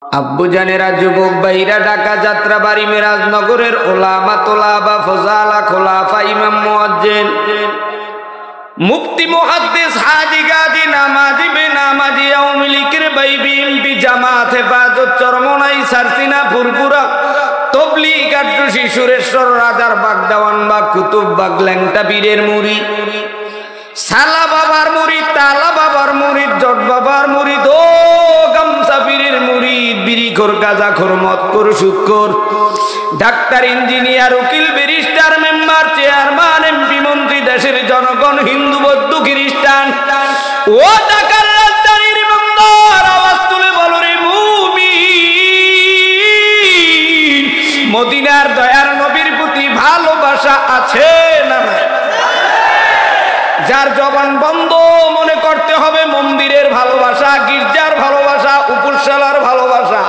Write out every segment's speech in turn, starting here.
আব্বু জানেরা, যুবক ভাইরা, ঢাকা যাত্রাবাড়ি মিরাজনগরের ওলামা তোলাবা ফজালা খোলাফা ইমাম মুয়াজ্জিন মুফতি মুহাদ্দিস হাজী গাজী নামাজি বেনামাজি আওয়ামী লীগের ভাই বিএনপি জামাত হেফাজত চরমনাই সারসিনা ফুরপুরা তবলিগ আট্টুসি সুরেশ্বর রাজার বাগদাওয়ানবাগ কুতুববাগ ল্যাংটা পীরের মুরিদ সালা বাবার মুরিদ তালা বাবার মুরিদ জট বাবার মুরিদ ও গামসা পীরের মুরিদ বিড়িখোর গাঁজাখোর মদখোর সুদখোর ডাক্তার ইঞ্জিনিয়ার উকিল ব্যারিস্টার মেম্বার চেয়ারম্যান এমপি মন্ত্রী দেশের জনগণ হিন্দু বৌদ্ধ খ্রিস্টান ও ঢাকার রাজধানীর বন্দর আওয়াজ তুলে বলো রে মুমিন, মদিনার দয়ার নবীর প্রতি ভালোবাসা আছে না নাই? যার জবান বন্ধ মনে করতে হবে মন্দিরের ভালোবাসা, গির্জার ভালোবাসা, উপরশালার ভালোবাসা,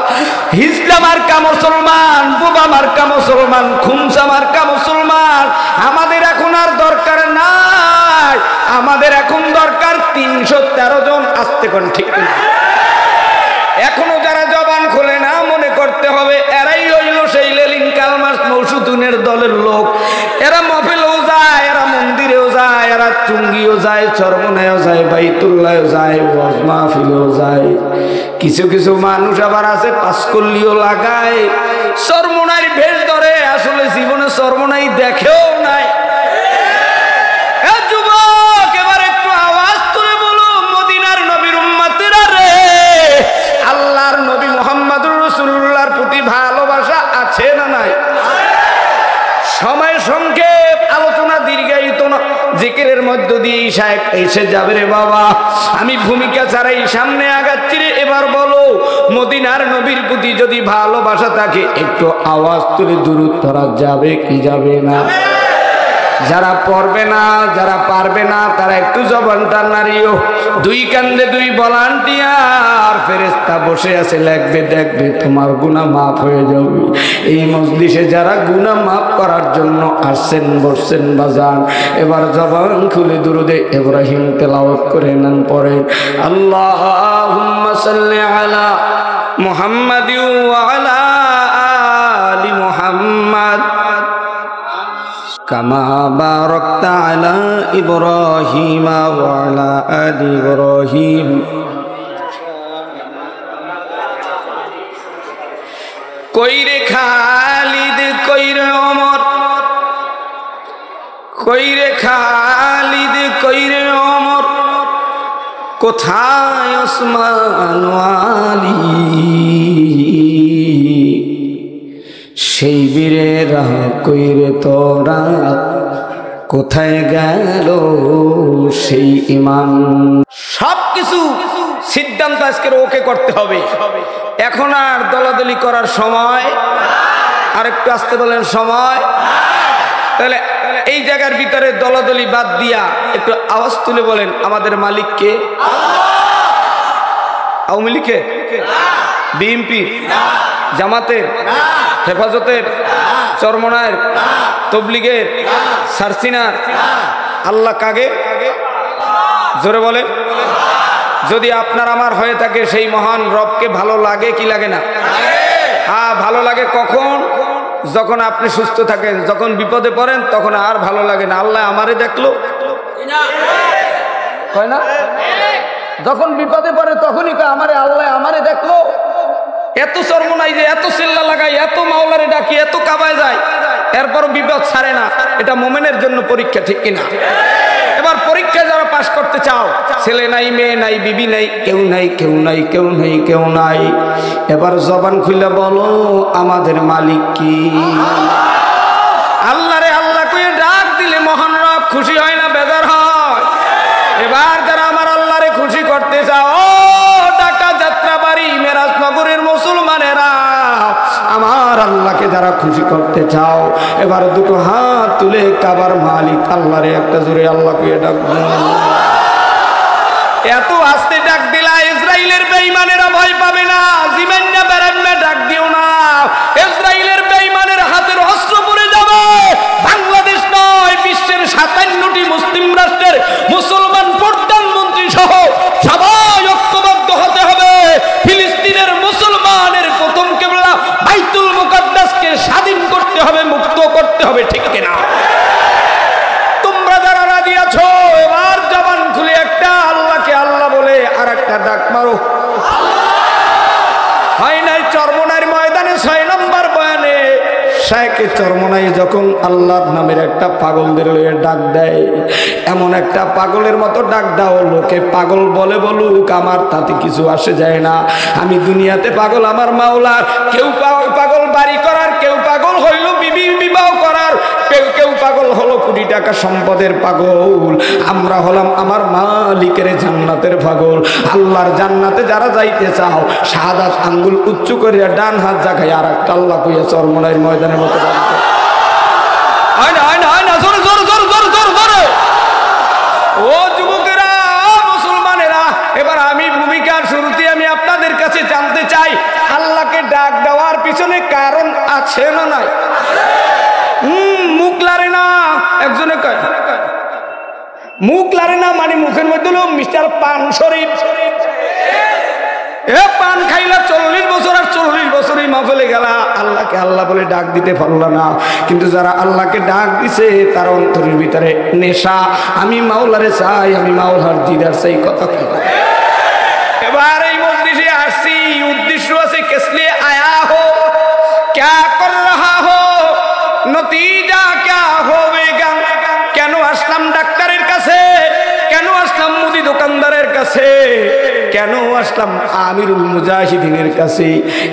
হিজলা মার্কা মুসলমান, বুবা মার্কা মুসলমান, খুমসা মার্কা মুসলমান আমাদের এখন আর দরকার নাই। আমাদের এখন দরকার ৩১৩ জন আস্তে কোন ঠিক না। এখনো যারা জবান খোলে না মনে করতে হবে এরাই হইল সেই লেলিন কালমাস মৌসুদুনের দলের লোক। এরা মফিলেও যায়, এরা মন্দিরেও যায়, এরা চুঙ্গিও যায়, চরমনায়ও যায়, বাইতুল্লাহও যায়, ওয়াজ মাহফিলেও যায়। কিছু কিছু মানুষ আবার আছে পাঁচকল্লিও লাগায়, চরমনাইর ভেষ ধরে, আসলে জীবনে চরমনাই দেখেও নাই। যুবক এবার একটু আওয়াজ তুলে বলো, মদিনার নবীর উম্মতেরা রে, আল্লাহর নবী মুহাম্মদুর রাসূলুল্লাহর প্রতি ভালোবাসা আছে না নাই? সময় সংক্ষেপ, আলোচনা দীর্ঘায়িত না, জিকিরের মধ্য দিয়ে শায়েখ এসে যাবে রে বাবা। আমি ভূমিকা ছাড়াই সামনে আগাচ্ছি রে। এবার বলো, মদিনার নবীর প্রতি যদি ভালোবাসা থাকে একটু আওয়াজ তুলে দুরূদ পড়া যাবে কি যাবে না? যারা পড়বে না, যারা পারবে না তারা একটু জবানটা নাড়িও। দুই কান্দে দুই ভলান্টিয়ার ফেরেশতা বসে আছে, লিখবে, দেখবে তোমার গুনাহ মাফ হয়ে যাবে। এই মজলিসে যারা গুনাহ মাফ করার জন্য আসছেন বসছেন বাজান, এবার জবান খুলে দুরূদে ইব্রাহিম তেলাওয়াত করে নেন, পড়েন আল্লাহুম্মা সাল্লি আলা মুহাম্মাদিন ওয়া আলা আলি মুহাম্মাদ কামা বারাকতা আলা ইব্রাহিম ওয়া আলা আলি ইব্রাহিম। কইরে খালিদ কইরে ওমর, কইরে খালিদ কইরে ওমর, কোথায় ওসমান আলী? সেই বীরেরা কইরে তোরা, কোথায় গেল সেই ইমাম? সবকিছু সিদ্ধান্ত আজকের ওকে করতে হবে। এখন আর দলাদলি করার সময়, আর একটু আসতে বলেন সময়। তাহলে এই জায়গার ভিতরে দলাদলি বাদ দিয়া একটু আওয়াজ তুলে বলেন আমাদের মালিককে? আওয়ামী লীগের, বিএনপি, জামাতের, হেফাজতের, চরমনায়ের, তবলিগের, সারসিনার, আল্লাহ কাগে? জোরে বলেন। যদি আপনার আমার হয়ে থাকে সেই মহান রবকে ভালো লাগে কি লাগে না? হ্যাঁ, ভালো লাগে। কখন? যখন আপনি সুস্থ থাকেন। যখন বিপদে পড়েন তখন আর ভালো লাগে না। আল্লাহ আমারে দেখলো, হয় না? যখন বিপদে পড়ে তখনই আমারে আল্লাহ আমারে দেখলো। এত চরমনাই যে, এত চিল্লা লাগাই, এত মাওলারে ডাকি, এত কাবায় যায়, এরপর বিপদ ছাড়ে না। এটা মোমেনের জন্য পরীক্ষা, ঠিক কিনা? এবার পরীক্ষা যারা পাশ করতে চাও, ছেলে নাই, মেয়ে নাই, বিবি নাই, কেউ নাই, কেউ নাই, কেউ নাই, কেউ নাই, এবার জবান খুলে বলো আমাদের মালিক কি? আল্লাহ রে আল্লাহ কইয়ে ডাক দিলে মহান রব খুশি হয় না বেজার হয়? এবার যারা আমার আল্লাহরে খুশি করতে চাও, ঢাকা যাত্রাবাড়ি মিরাজনগরের মুসলমানেরা, আমার আল্লাহকে যারা খুশি করতে চাও, এবার দুটো হাত তুলে কাবার মালিক আল্লাহরে একটা জোরে আল্লাহ কইয়ে ডাক। এত আস্তে ডাক দিলা ইসরাইলের বেঈমানেরা ভয় পাবে না। জিমেন্না বেরান্না ডাক দিও না, ইসরাইলের বেঈমানের হাতের অস্ত্র পড়ে যাবে। বাংলাদেশ নয়, বিশ্বের ৫৭টি মুসলিম রাষ্ট্রের মুসলমান প্রধানমন্ত্রী সহ সবাই ঐক্যবদ্ধ হতে হবে। ফিলিস্তিনের মুসলমানের হয় নাই চরমনার ময়দানে 6 নম্বর বয়ানে শায়েখে চরমনাই যখন আল্লাহর নামের একটা পাগলদের লয়ে ডাক দেয়, এমন একটা পাগলের মতো ডাক দাও, লোকে পাগল বলে বলুক, আমার তাতে কিছু আসে যায় না। আমি দুনিয়াতে পাগল আমার মাওলার। কেউ পাগল বাড়ি করার, কেউ পাগল হইল বিবাহ করার, কেউ পাগল হলো কোটি টাকা সম্পদের পাগল। আমরা হলাম আমার মালিকের জান্নাতের পাগল। আল্লাহর জান্নাতে যারা যাইতে চাও, শাহাদাত আঙ্গুল উঁচু করিয়া ডান হাত জাগাই আর একটা আল্লাহ কইয়া চরমনাইর ময়দানের মতো ও যুবকেরা, মুসলমানেরা, এবার আমি ভূমিকার শুরুতে আমি আপনাদের কাছে জানতে চাই, আল্লাহকে ডাক দেওয়ার পিছনে কারণ আছে না নাই? মুখ লারে না, একজনে কয় মুখ লারে না, মানে মুখের মধ্যে হলো মিস্টার পান শরীফ। পান খাইলা 40 বছর আর 40 বছরই মাহফিলে গেলা, আল্লাহকে আল্লাহ বলে ডাক দিতে পারল না। কিন্তু যারা আল্লাহকে ডাক দিছে তার অন্তরের ভিতরে নেশা, আমি মাওলারে চাই, আমি মাওলার দিদার চাই, কথা কি? এবার এই মজলিসে আসছি, উদ্দেশ্য আছে, কিস লিয়ে আয়া হো, ক্যা কর রহা হো, নতিজা ক্যা হোবেগা। কেন আসলাম ডাক্তারের কাছে, কেন আসলাম মুদি দোকানদারের কাছে, কেন আসলাম আমিরুল মুজাহিদিনের কাছে,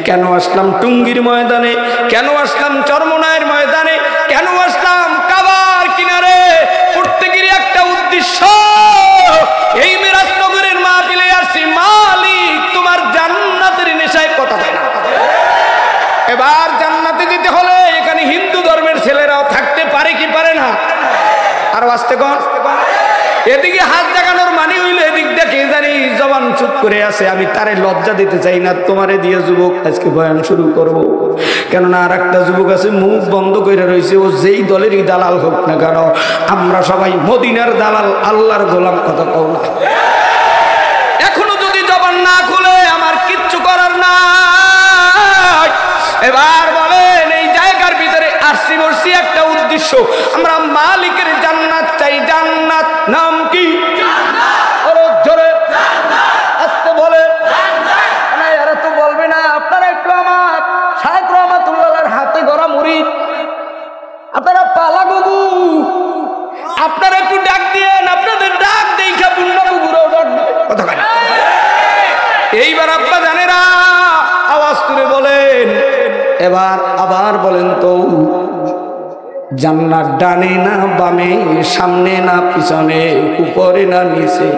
কেন আসলাম টুঙ্গির ময়দানে, কেন আসলাম চরমনায়ের ময়দানে, কেন আসলাম কাবার কিনারে? প্রত্যেকেরই একটা উদ্দেশ্য। এই মিরাজনগরের মাহফিলে আসছি, মালিক তোমার জান্নাতের নেশায়, কথা হয় না। এবার জান্নাতে যেতে হলে এখানে হিন্দু ধর্মের ছেলেরাও থাকতে পারে কি পারে না? আর আসতে কোন এদিকে হাত জাগানোর মানে হইলে এদিক দেখে জানি জবান চুপ করে আছে। আমি তারে লজ্জা দিতে চাই না, তোমারে দিয়ে যুবক আজকে বয়ান শুরু করব। কেননা আর একটা যুবক আছে মুখ বন্ধ করে রয়েছে, ও যেই দলেরই দালাল হোক না কেন, আমরা সবাই মদিনার দালাল, আল্লাহর গোলাম, কথা কও না। এখনো যদি জবান না খুলে আমার কিচ্ছু করার নাই। এবার বলেন, এই জায়গার ভিতরে আসছি বসছি একটা উদ্দেশ্য, আমরা মালিকের জান্নাত চাই। জান্নাত নাম কি? জোরে আসতে বলে না, এরা তো বলবে না। আপনারা একটু আমার শায়েখ রহমাতুল্লাহর হাতে গড়া মুরিদ, আপনারা পালা গবু, আপনারা একটু ডাক দিয়েন, আপনাদের ডাক দেখা পুণ্য গুগুরাও ডাক দেবে, কথা বলে। এইবার আপা জানেরা আওয়াজ করে বলেন, এবার আবার বলেন তো, জান্নাত ডানে না বামে, সামনে না পিছনে, উপরে না নিচে?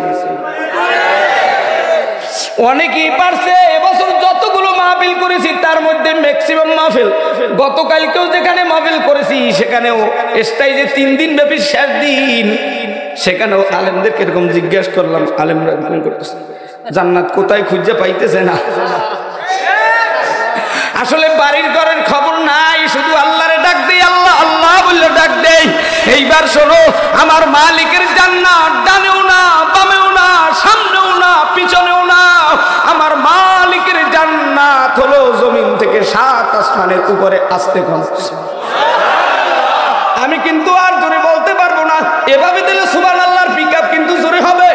অনেকেই পারছে। এবছর যতগুলো মাহফিল করেছি তার মধ্যে ম্যাক্সিমাম মাহফিল, গতকালকেও যেখানে মাহফিল করেছি সেখানেও স্টেজে 3 দিন ব্যাপী শেষ দিন, সেখানেও আলেমদেরকে এরকম জিজ্ঞেস করলাম, আলেমরা করতেছে জান্নাত কোথায় খুঁজে পাইতেছে না। আসলে বাড়ির ঘরের খবর নাই, শুধু আল্লাহরে ডাক দেই, আল্লাহ আল্লাহ বললে ডাক দেই। এইবার শোনো, আমার মালিকের জান্নাত ডানেও না, বামেও না, সামনেও না, পিছনেও না। আমার মালিকের জান্নাত হলো জমিন থেকে 7 আসমানের উপরে আসতে কম। আমি কিন্তু আর জোরে বলতে পারবো না। এভাবে দিলে সুবহানাল্লাহর পিকআপ কিন্তু জোরে হবে,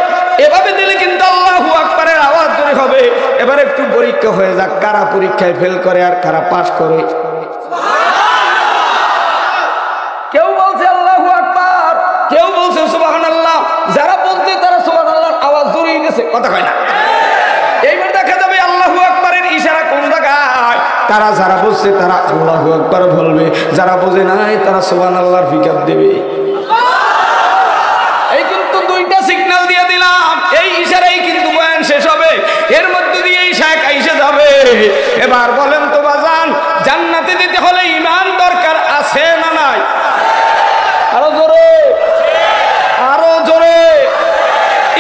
এভাবে দিলে কিন্তু আল্লাহু আকবারের আওয়াজ জোরে হবে। এবার একটু পরীক্ষা হয়ে যাক, কারা পরীক্ষায় ফেল করে আর কারা পাস করে। কেউ বলছে আল্লাহু আকবার, কেউ বলছে সুবহানাল্লাহ। যারা বলছে তারা সুবহানাল্লাহর আওয়াজ জোরে গেছে, কথা কয় না। এইবার দেখা যাবে আল্লাহু আকবারের ইশারা কোন জায়গায়। তারা যারা বলছে তারা আল্লাহু আকবার বলবে, যারা বোঝে নাই তারা সুবহানাল্লাহর পিকআপ দেবে। এই কিন্তু 2টা সিগন্যাল দিয়ে দিলাম, এই ইশারাই কিন্তু বয়ান শেষ হবে, এর মধ্যে দিয়ে এই শায়েখ আইসে যাবে। এবার বলেন তো বাজান, জান্নাতে যেতে হলে ঈমান দরকার আছে না নাই? আরো জোরে, আরো জোরে।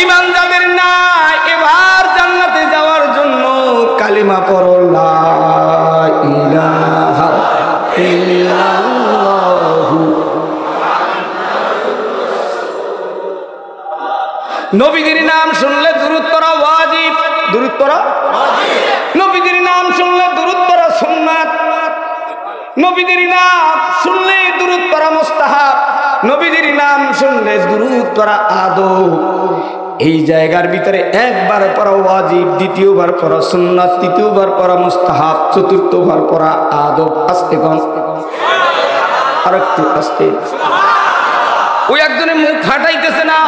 ঈমান যাদের নাই, এবার জান্নাতে যাওয়ার জন্য কালিমা পড়ো, লা ইলাহা ইল্লাল্লাহু। নবীজির নাম শুনলে দুরূদ পড়া ওয়াজিব, দুরূদ পড়া ওয়াজিব। নবীজির নাম শুনলে দুরূদ পড়া সুন্নাত, নবীজির নাম শুনলে দুরূদ পড়া মুস্তাহাব, নবীজির নাম শুনলে দুরূদ পড়া আদব। এই জায়গার ভিতরে একবার পড়া ওয়াজিব, দ্বিতীয়বার পড়া সুন্নাত, তৃতীয়বার পড়া মুস্তাহাব, চতুর্থবার পড়া আদব। আস্তে কম, আর একটু আস্তে। ওই একজনে মুখ ফাটাইতেছে না,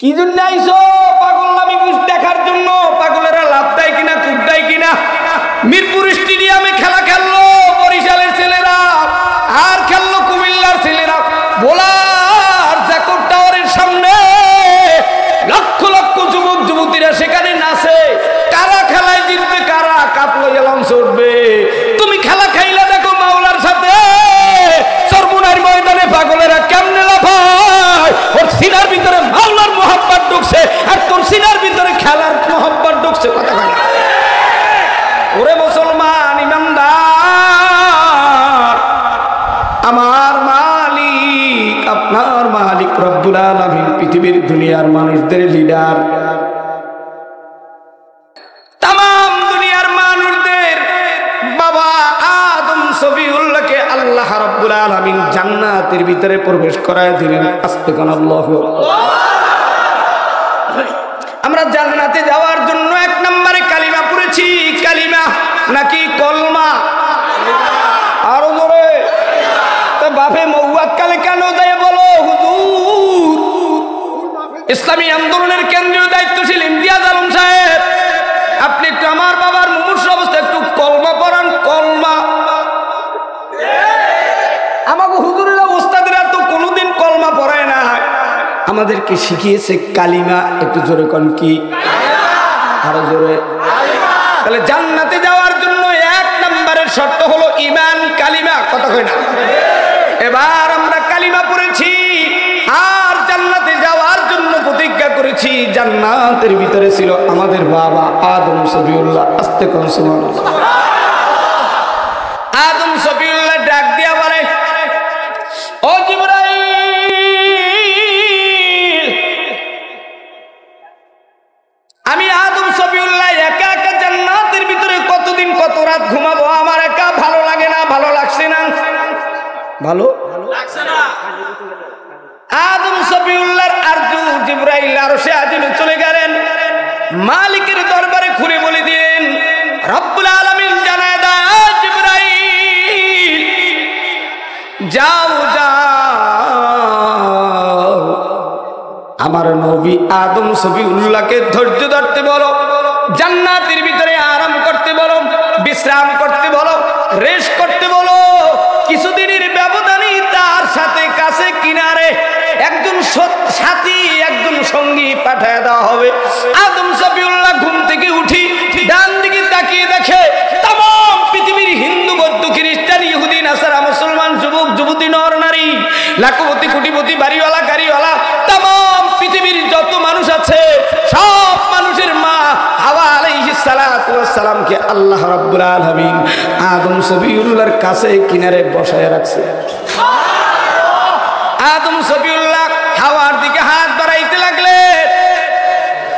কি জন্য আইসো? পাগলামি কুছ দেখার জন্য। পাগলেরা লাভ দেয় কিনা, কুট দেয় কিনা। মিরপুর স্টেডিয়ামে খেলা খেললো বরিশালের ছেলেরা, আর খেললো কুমিল্লার ছেলেরা। বোলার জ্যাকব টাওয়ারের সামনে লক্ষ লক্ষ যুবক যুবতীরা সেখানে নাচে। কারা খেলায় জিতবে, কারা কাপ লইয়া লঞ্চ উঠবে। তুমি খেলা খাইলা দেখো মাওলার সাথে সরবুনার ময়দানে পাগলেরা কেমনে লাফায়। ওর সিনার ভিতরে মাওলার মোহাব্বত ঢুকছে, আর তোর সিনার ভিতরে খেলার মোহাব্বত ঢুকছে। কথা কয় না? ওরে মুসলমান ইমানদার, আমার মালিক, আপনার মালিক রব্বুল আলামিন পৃথিবীর দুনিয়ার মানুষদের লিডার, তামাম দুনিয়ার মানুষদের বাবা আদম সফিউল্লাহকে আল্লাহ রব্বুল আলামিন জান্নাতের ভিতরে প্রবেশ করায় দিলেন। আস্তে কোন আল্লাহু আকবার। আমরা জান্নাতে যাওয়ার জন্য এক নম্বরে কালিমা পড়েছি। কালিমা নাকি কলমা? আরো জোরে। তো বাপে মৌয়াক্কালে কেন যায় বলো হুজুর? ইসলামী আন্দোলনের কেন্দ্রীয় দায়িত্বশীল ইমতিয়াজ আলম সাহেব, আপনি একটু আমার বাবার মুমূর্ষ অবস্থা একটু কলমা পড়ান। কলমা আমাকে হুজুরেরা ওস্তাদেরা তো কোনোদিন কলমা পড়ায় না, আমাদেরকে শিখিয়েছে কালিমা। একটু জোরে কোন কি? আরো জোরে। তাহলে জান্নাতে যাওয়ার জন্য এক নম্বরের শর্ত হলো ঈমান, কালিমা। কথা কই না? এবার আমরা কালিমা পড়েছি আর জান্নাতে যাওয়ার জন্য প্রতিজ্ঞা করেছি। জান্নাতের ভিতরে ছিল আমাদের বাবা আদম সফিউল্লাহ। আস্তে কোন সুবহানাল্লাহ। আদম সফিউল্লাহ ডাক দিয়া বলে, ও জিবরাইল, আমি আদম সফিউল্লাহ একা একা জান্নাতের ভিতরে কতদিন কত রাত ঘুমাবো? আমার একা ভালো লাগে না। ভালো লাগছে না? ভালো লাগছে না। আদম সফিউল্লাহর আরজু জিবরাইল আরশে আজিমে চলে গেলেন। মালিকের দরবারে খুলে বলে দিলেন, রব্বুল আলামিন জানায় দাও জিবরাইল, যাও যাও আমার নবী আদম সফিউল্লাহকে ধৈর্য ধরতে বলো, জান্নাতের ভিতরে আরাম করতে বলো, বিশ্রাম করতে বলো, রেস্ট করতে বলো। কিছুদিনের ব্যবধানে তার সাথে কাছে কিনারে একজন সাথী, একজন সঙ্গী পাঠায় দেওয়া হবে। আদম সফিউল্লাহ ঘুম থেকে উঠি ডান দিকে তাকিয়ে দেখে তামাম পৃথিবীর হিন্দু, বৌদ্ধ, খ্রিস্টান, ইহুদি, নাসারা, মুসলমান, যুবক যুবতী, নর নারী, লাখপতি, কোটিপতি, বাড়িওয়ালা, গাড়িওয়ালা, তামাম পৃথিবীর যত মানুষ আছে সব মানুষের মা হাওয়া আলাইহিস সালাতু ওয়াস সালামকে আল্লাহ রাব্বুল আলামিন আদম সফিউল্লাহর কাছে কিনারে বসায় রাখছে। আদম সফিউল্লাহ হাওয়ার দিকে হাত বাড়াইতে লাগলেন।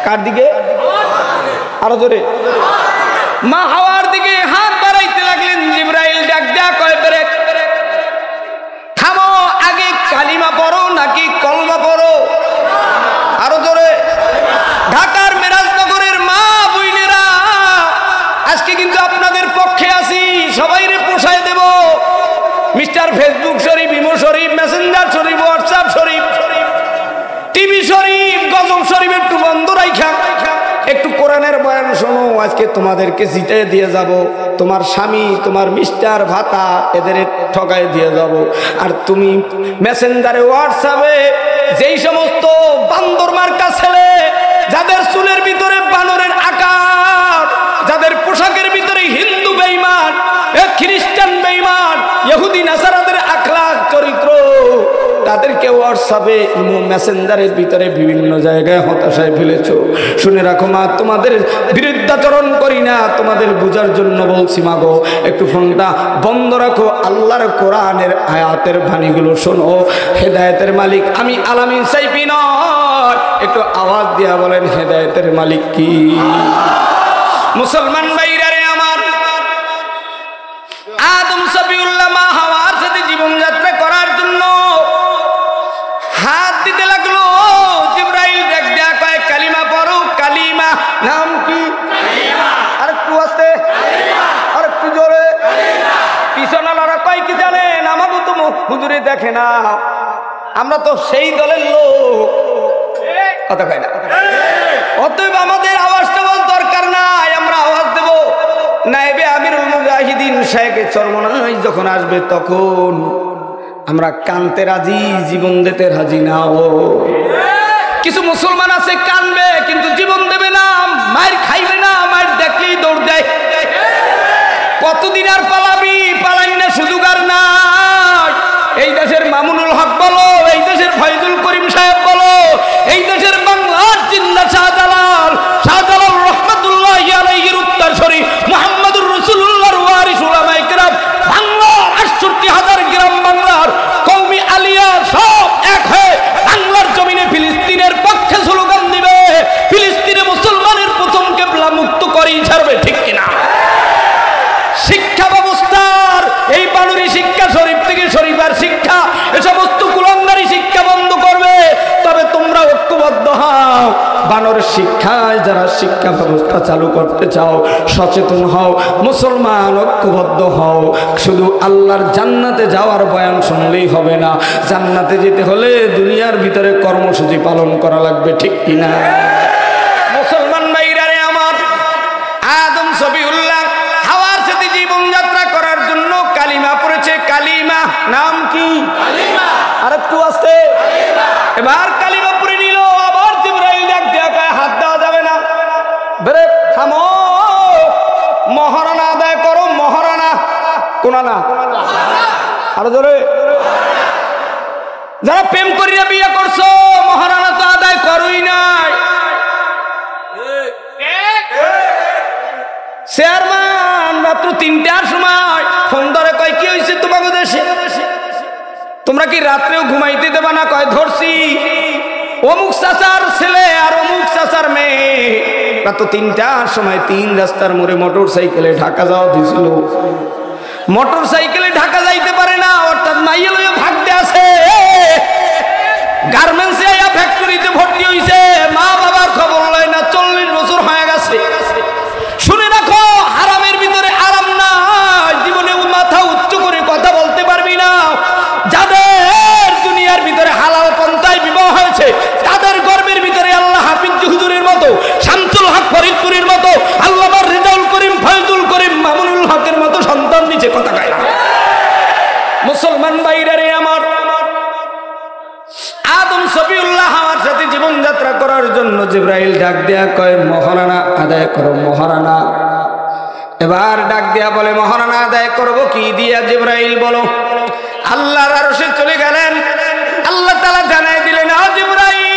কার দিকে? আরো জোরে। মা হাওয়ার দিকে হাত বাড়াইতে লাগলেন। জিবরাইল ডাক দেয়া কয়, ব্রেক, থামো, আগে কালিমা পড়ো নাকি কলমা পড়ো? আরো জোরে। ঢাকার মেরাজনগরের মা বুইনেরা, আজকে কিন্তু আপনাদের পক্ষে আছি, সবাইরে পোষায় দেব। মিস্টার ফেসবুক শরীফ, ইমো শরীফ, মেসেঞ্জার শরীফ, হোয়াটসঅ্যাপ শরীফ, টিভি শরীফ, গজল শরীফ একটু বন্ধ রাখা, একটু কোরআনের বয়ান শোনো। আজকে তোমাদেরকে জিতে দিয়ে যাব। তোমার স্বামী, তোমার মিস্টার, ভাতা, এদের ঠকায় দিয়ে যাব। আর তুমি মেসেঞ্জারে, হোয়াটসঅ্যাপে যেই সমস্ত বান্দর মার্কা ছেলে, যাদের চুলের ভিতরে বানরের আকার, যাদের পোশাকের ভিতরে হিন্দু বেঈমান, খ্রিস্টান বেঈমান, ইহুদি নাসারাদের আখলাক চরিত্র, তাদেরকে হোয়াটসঅ্যাপে, ইমো, মেসেঞ্জারের ভিতরে বিভিন্ন জায়গায় হতাশায় ফেলেছো। শুনে রাখো মা, তোমাদের বিরুদ্ধাচরণ করি না, তোমাদের বোঝার জন্য বলছি। মাগো, একটু ফোনটা বন্ধ রাখো, আল্লাহর কোরআনের আয়াতের বাণীগুলো শোনো। হেদায়েতের মালিক আমি আলামিন সাইফি নয়। একটু আওয়াজ দিয়া বলেন, হেদায়েতের মালিক কি? মুসলমান ভাইরা রে আমার, আদম সফিউল্লাহ মা হাওয়ার সাথে জীবনযাত্রা করার জন্য হুজুরে দেখে না, আমরা তো সেই দলের লোক, কথা কয় না। অতএব আমাদের আওয়াজটা বল দরকার নাই, আমরা আওয়াজ দেব নায়েবে আমিরুল মুজাহিদিন শাইখে চরমনাই যখন আসবে তখন আমরা কানতে রাজি, জীবন দিতে রাজি না। ও কিছু মুসলমান আছে কানবে কিন্তু জীবন দেবে না, মায়ের খাইবে না, মায়ের দেখলেই দৌড় দেয়। কতদিন আর পালাবি? পালাই না, সুযোগ আর নাই। এই দেশের মামুনুল হক বলো, এই দেশের ফয়জুল করিম সাহেব বলো, এই দেশের বাংলার জিন্না শাহজালাল রহমাতুল্লাহি আলাইহির উত্তরসূরি মুহাম্মদুর রাসূলুল্লাহর ওয়ারিস উলামায়ে কেরাম, বাংলার ৬৮,০০০ গ্রাম বাংলার কওমি আলিয়া সব এক হয়ে বাংলার জমিনে ফিলিস্তিনের পক্ষে স্লোগান দিবে। ফিলিস্তিনে মুসলমানের প্রথম কিবলা মুক্ত করেই ছাড়বে, ঠিক কিনা? শিক্ষা ব্যবস্থার এই বানুরি শিক্ষা, শরীফ থেকে শরীফার শিক্ষা, এ সমস্ত কুলাঙ্গারি শিক্ষা বন্ধ করবে। তবে তোমরা ঐক্যবদ্ধ হও, বানরের শিক্ষায় যারা শিক্ষা ব্যবস্থা চালু করতে চাও সচেতন হও, মুসলমান ঐক্যবদ্ধ হও। শুধু আল্লাহর জান্নাতে যাওয়ার বয়ান শুনলেই হবে না, জান্নাতে যেতে হলে দুনিয়ার ভিতরে কর্মসূচি পালন করা লাগবে, ঠিক কিনা? মুসলমান ভাইরারে আমার, আদম সবিউল্লাহ হাওয়ার সাথে জীবনযাত্রা করার জন্য কালিমা পড়েছে। কালিমা নাম কি? আর একটু আসতে, এবার কালিমা পড়ে নিল। আবার জিবরাইল ডাক দেয়া কয় হাত দেওয়া যাবে না, ব্রেক, থামো, মহারানা আদায় করো। মহারানা কোনানা, আরো জোরে। যারা প্রেম করিয়া বিয়ে করছো মহারানা তো আদায় করোই নাই। চেয়ারম্যান মাত্র ৩টার সময় ফোন ধরে কয় কি হয়েছে তোমাকে দেশে? তোমরা কি রাত্রেও ঘুমাইতে দেবা না? কয় ধরছি অমুক চাচার ছেলে আর অমুক চাচার মেয়ে রাত ৩টার সময় ৩ রাস্তার মোড়ে মোটর সাইকেলে ঢাকা যাওয়া দিছিল। মোটর সাইকেলে ঢাকা যাইতে পারে না, অর্থাৎ মাইয়া লইয়া ভাগতে আছে। গার্মেন্টসে আইয়া ফ্যাক্টরিতে ভর্তি হইছে, মা বাবার খবর লয় না, ৪০ বছর হয়ে গেছে। শুনে রাখো, হারামের ভিতরে আরাম না, জীবনে মাথা উচ্চ করে কথা বলতে পারবি না। যাদের দুনিয়ার ভিতরে হালাল পন্থায় বিবাহ হয়েছে তাদের গর্বের ভিতরে আল্লাহ হাফিজ হুজুরের মতো, শামসুল হক ফরিদপুরের মতো, আল্লামা রিজাউল করিম, ফয়জুল করিম, মামুনুল হকের মতো সন্তান নিচে, কথা কয় না। মুসলমান ভাইরারে আমার, আদম সফিউল্লাহ আমার সাথে জীবনযাত্রা করার জন্য জিবরাইল ডাক দেয়া কয় মহারানা আদায় করো। মহারানা এবার ডাক দেয়া বলে মহারানা আদায় করবো কি দিয়া? জিবরাইল বলো। আল্লাহর আরশে চলে গেলেন, আল্লাহ তাআলা জানাই দিলেন, জিবরাইল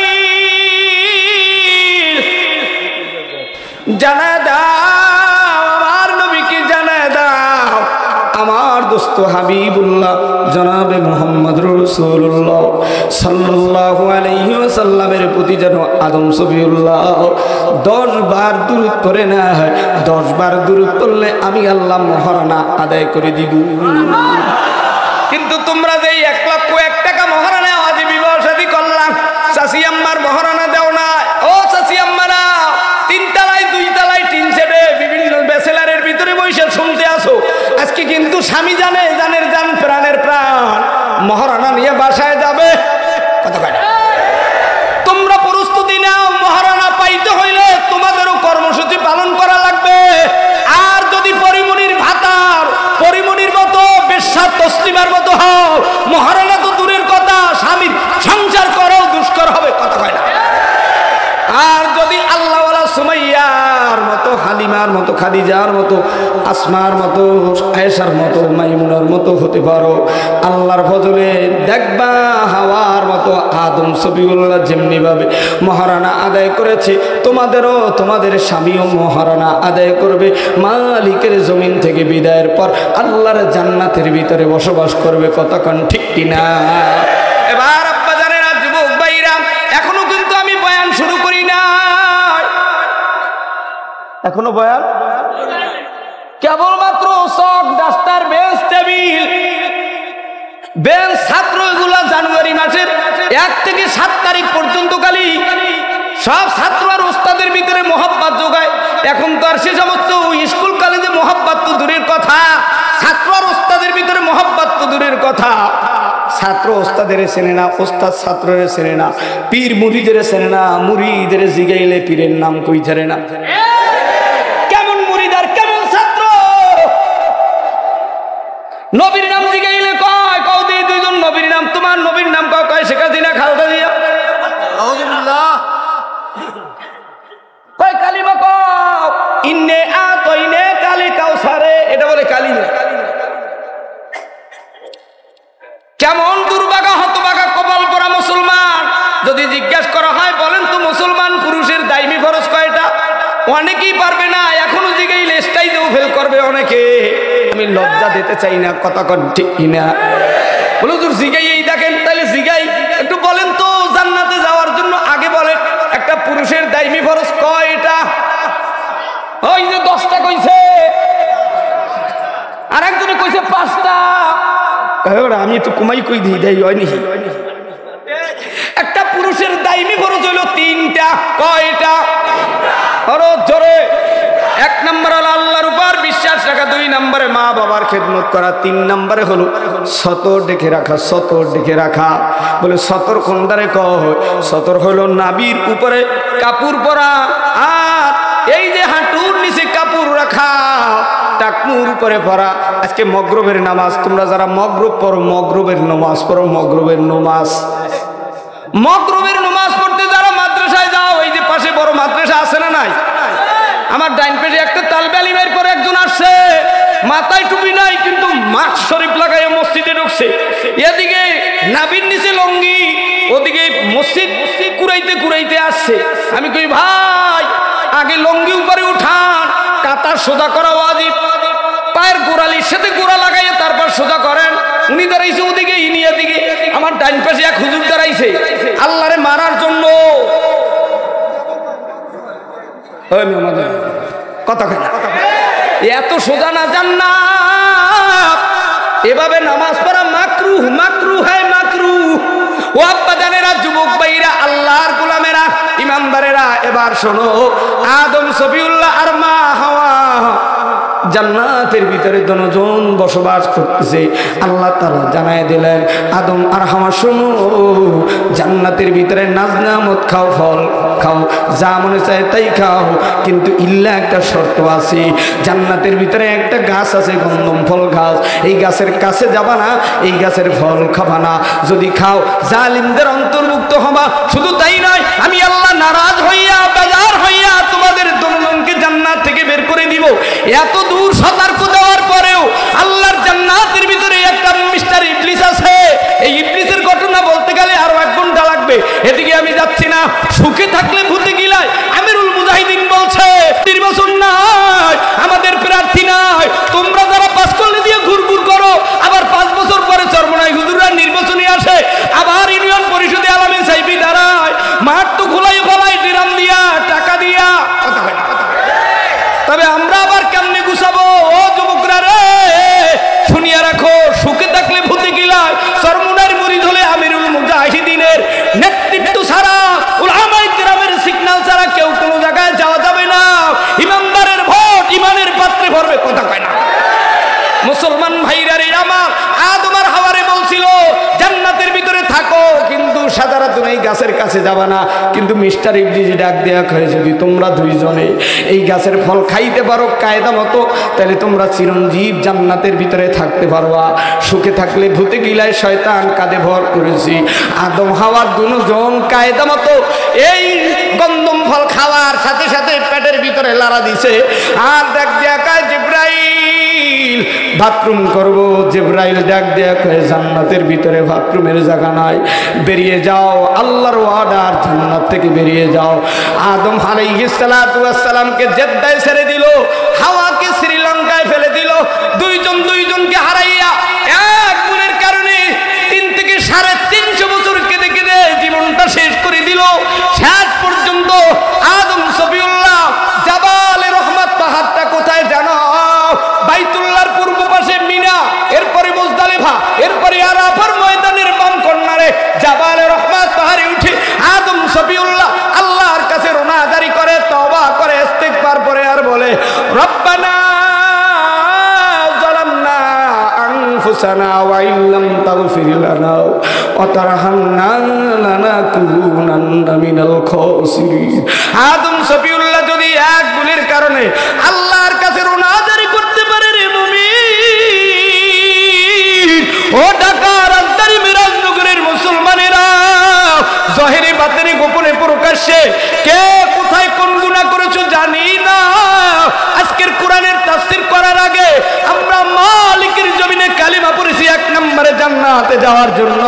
জানায় দাও, আমার নবীকে জানায় দাও, আমার দোস্ত হাবিবুল্লাহ জনাবে মুহাম্মদ রাসূলুল্লাহ সাল্লাল্লাহু আলাইহি ওয়াসাল্লামের প্রতি যেন আদম সফিউল্লাহ 10 বার দুরূদ পড়ে না, 10 বার দুরূদ পড়লে আমি আল্লাহ মহারানা আদায় করে দিব। কিন্তু তোমরা যে 1,01,000 টাকা মহারানা আজই বিবাহ শাদী করলাম, চাচি আম্মার মহারানা দাও না। ও চাচি আম্মারা, 3 তলায় 2 তলায় টিন সেটে বিভিন্ন ব্যাচেলারের ভিতরে বসে শুনতে আসো, আজকে কিন্তু স্বামী জানে, জানের জান, প্রাণের প্রাণ, মহারানা নিয়ে বাসায় যাবে, কথা কয় না। তোমরা প্রস্তুতি নাও, মহারানা পাইতে হইলে তোমাদেরও কর্মসূচি পালন করা লাগবে। আর যদি পরিমণির ভাতার, পরিমণির মতো, বেশ্যা তসলিমার মতো হও, মহারানা তো দূরের কথা, স্বামীর সংসার করো দুষ্কর হবে, কথা কয় না। আর যদি আল্লাহওয়ালা সুমাইয়ার মতো, হালিমার মতো, খাদিজার মতো, আসমার মতো, আয়েশার মতো, মাইমুনার মতো হতে পারো, আল্লাহর ফজলে দেখবা হাওয়ার মতো আদম সফিউল্লাহ যেমনি ভাবে মহারানা আদায় করেছে, তোমাদেরও, তোমাদের স্বামীও মহারানা আদায় করবে। মালিকের জমিন থেকে বিদায়ের পর আল্লাহর জান্নাতের ভিতরে বসবাস করবে, কতক্ষণ ঠিক কিনা? এবার আব্বা জানেন, যুবক ভাইরা, এখনো কিন্তু আমি বয়ান শুরু করি না, এখনো বয়ান কেবলমাত্র চক, ডাস্টার, বেঞ্চ, টেবিল, বেঞ্চ, ছাত্র এগুলা জানুয়ারি মাসের 1 থেকে 7 তারিখ পর্যন্ত খালি সব ছাত্র আর ওস্তাদের ভিতরে মোহাব্বত যোগায়। এখন তো আর সে সমস্ত স্কুল কলেজে মোহাব্বত তো দূরের কথা, ছাত্র আর ওস্তাদের ভিতরে মোহাব্বত তো দূরের কথা, ছাত্র ওস্তাদের চেনে না, ওস্তাদ ছাত্রের চেনে না, পীর মুরিদের চেনে না, মুরিদের জিগাইলে পীরের নাম কই ধরে না। কেমন মুরিদ আর কেমন ছাত্র? নবীর নাম জিগাইলে কয় কও দেই দুইজন নবীর নাম, তোমার নবীর নাম কয় শেখ হাসিনা, খালেদা জিয়া, আউযুবিল্লাহ, কয় কালিমা কও ইন্নে আতাইনে কালি কাউসারে, এটা বলে কালিমা। কেমন দুর্ভাগা হতভাগা কপাল পরা মুসলমান। যদি জিজ্ঞাসা করা হয় বলেন তো মুসলমান পুরুষের দাইমি ফরজ কয়টা, অনেকেই পারবে না, এখনো জিগাইলে স্টাইজেও ফেল করবে অনেকে। আমি লজ্জা দিতে চাই না, কথা কন ঠিক কিনা? বলো তো জিগাই দেখেন, তাহলে জিগাই একটু বলেন তো জান্নাতে যাওয়ার জন্য আগে বলেন একটা পুরুষের দাইমি ফরজ কয়টা? ওই যে 10টা কইছে, আর একজনে কইছে 5টা। আমি একটু কমাই কই দিই, দেই হয়নি। একটা পুরুষের দাইমি ফরজ হলো 3টা। কয়টা? আরো জোরে। 1 নম্বর হলো আল্লাহর উপর বিশ্বাস রাখা, 2 নম্বরে মা বাবার খেদমত করা, 3 নম্বরে হলো সতর ডেকে রাখা, সতর ডেকে রাখা। বলে সতর কোনটারে কয়? সতর হলো নাবির উপরে কাপড় পরা, আর এই যে হাঁটুর নিচে কাপড় রাখা, টাকনুর উপরে পড়া। আজকে মগরবের নামাজ, তোমরা যারা মগরব পড়ো, মগরবের নামাজ পড়ো, মগরবের নামাজ। মগরবের নামাজ পড়তে যারা মাদ্রাসায় যাও, এই যে পাশে বড় মাদ্রাসা আছে না নাই? আমার ডাইন পেটে একটা তালবে আলিমের করে একজন আসছে, মাথায় টুপি নাই কিন্তু মাস্ক শরীফ লাগাই মসজিদে ঢুকছে। এদিকে নাবির নিচে লঙ্গি, ওদিকে মসজিদ কুড়াইতে কুড়াইতে আসছে। আমি কই ভাই আগে লঙ্গি উপরে উঠান, কাতার সোজা করা ওয়াজিব, পায়ের গোড়ালির সাথে গোড়া লাগাইয়ে তারপর সোজা করেন। উনি দাঁড়াইছে ওদিকে, ইনি এদিকে। আমার ডাইন পাশে এক হুজুর দাঁড়াইছে আল্লাহরে মারার জন্য। কথা কেন এত সোজা না জান্নাত? এভাবে নামাজ পড়া মাকরুহ, মাকরুহ হ্যায় মাকরুহ। ও আব্বা জানেরা, যুবক ভাইরা, আল্লাহর গোলামেরা, ইমানদারেরা, এবার শোনো। আদম, সফিউল্লাহ আর মা হাওয়া জান্নাতের ভিতরে দুজন বসবাস করতেছে। আল্লাহ তাআলা জানায় দিলেন, আদম আর হাওয়া শোনো, জান্নাতের ভিতরে নাজনামত খাও, ফল খাও, যা মনে চায় তাই খাও, কিন্তু ইল্লা একটা শর্ত আছে। জান্নাতের ভিতরে একটা গাছ আছে, গন্ধম ফল গাছ। এই গাছের কাছে যাবা না, এই গাছের ফল খাবা না। যদি খাও জালিমদের অন্তর্ভুক্ত হবা। শুধু তাই নয়, আমি আল্লাহ নারাজ হইয়া, বেজার হইয়া তোমাদের দুজনকে জান্নাত থেকে বের করে দিব। এত দূর সতর্ক দেওয়ার পরেও আল্লাহর জান্নাতের ভিতরে একটা মিস্টার ইবলিস আছে। এই ইবলিসের ঘটনা বলতে গেলে আরো 1 ঘন্টা লাগবে। এদিকে আমি যাচ্ছি না, সুখে থাকলে ভূতে গিলায়। আমিরুল মুজাহিদিন বলছে নির্বাচন নাই, আমাদের প্রার্থী নাই, তোমরা যারা পাস করলে দিয়ে ঘুরঘুর করো, আবার 5 বছর পরে চরমনাই হুজুররা নির্বাচনী আসে, আবার ইউনিয়ন পরিষদে আলামিন সাহেবী দাঁড়ায়, মাঠ তো খোলাই ফলাই ডিরাম দিয়া, টাকা দিয়া। তবে আমরা আবার কেমনে গুছাবো? ও যুবকরা রে, শুনিয়া রাখো, সুখে থাকলে ভূতে গিলায়। চরমনার মুরিদ হলে আমিরুল মুজাহিদিনের নেতৃত্ব ছাড়া, উলামায়ে কেরামের সিগন্যাল ছাড়া কেউ কোনো জায়গায় যাওয়া যাবে না। ইমানদারের ভোট ইমানের পাত্রে ভরবে, কথা কয় না? মুসলমান ভাইরা রে আমার, আদম আর হাওয়ারে বলছিল জান্নাতের ভিতরে থাকো, কিন্তু সাধারণত এই গাছের কাছে যাবা না। কিন্তু মিস্টার ইবলিস ডাক দেয়া কয়, যদি তোমরা দুইজনে এই গাছের ফল খাইতে পারো কায়দা মতো, তাহলে তোমরা চিরঞ্জীব জান্নাতের ভিতরে থাকতে পারবা। সুখে থাকলে ভূতে গিলায় শয়তান কাঁধে ভর করেছি। আদম হাওয়ার দুজন কায়দা মতো এই গন্ধম ফল খাওয়ার সাথে সাথে পেটের ভিতরে লাড়া দিছে। আর ডাক দেয়া কয়, জিবরাইল বাথরুম করব। জিবরাইল ডাক দেয়া কয়, জান্নাতের ভিতরে বাথরুমের জায়গা নাই, বেরিয়ে যাও, আল্লাহর ওয়ার্ডার, জান্নাত থেকে বেরিয়ে যাও। আদম আলাইহিস সালাতু ওয়াস সালামকে জেদ্দায় ছেড়ে দিল, হাওয়াকে শ্রীলঙ্কায় ফেলে দিল। দুইজনকে হারাইয়া এক গুণের কারণে 3 থেকে 350 বছর কেঁদে কেঁদে জীবনটা শেষ করে দিল। শেষ পর্যন্ত আদম, সফিউল্লাহ, জাবালে রহমত পাহাড়টা কোথায় জানো? বাইতুল্লাহর পূর্ব পাশে মিনা, এরপরে মুজদালিফা, এরপরে আরাফার ময়দানের বাম কর্নারে জাবালে রহমত পাহাড়ে উঠে আদম, সফিউল্লাহ আল্লাহর কাছে রোনাজারি করে, তওবা করে, ইস্তিগফার পরে আর বলে, রব্বানা যালামনা আনফুসানা ওয়া ইল্লাম তাগফির লানা ওয়া তারহামনা লানাকুনান্না মিনাল খাসিরিন। আদম সফিউল্লাহ যদি এক গুণের কারণে আল্লাহর কাছে রোনাজারি করতে পারে রে মুমিন, ও ঢাকা রাজধানী মিরাজনগরের মুসলমানেরা, জাহিরে বাতিনে গোপনে প্রকাশ্যে কে কোথায় কোন গুনাহ করেছো জানি না। আজকের কোরআনের তাফসীর করার আগে আমরা মালিকের জমিনে কালিমা পড়েছি 1 নম্বরে জান্নাতে যাওয়ার জন্য,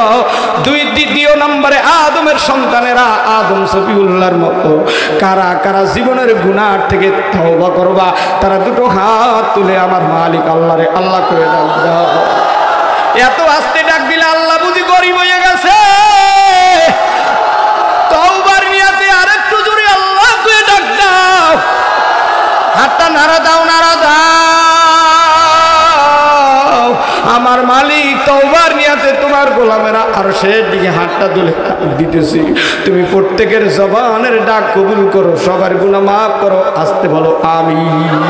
দ্বিতীয় নম্বরে আদমের সন্তানেরা আদম সফিউল্লাহর মতো কারা কারা জীবনের গুনাহ থেকে তওবা করবা, তারা দুটো হাত তুলে আমার মালিক আল্লাহরে আল্লাহ করে দাও। এত আস্তে ডাক দিলে আল্লাহ বুঝি গরিব হয়ে গেছে? তওবার নিয়াতে আরেকটু জোরে আল্লাহ করে ডাক দাও। হাতটা নাড়া দাও, নাড়া দাও। আমার মালিক তওবার নিয়াতে তোমার গোলামেরা আরশের দিকে হাতটা তুলে দিতেছি। তুমি প্রত্যেকের জবানের ডাক কবুল করো, সবার গুনাহ মাফ করো। আসতে বলো আমিন।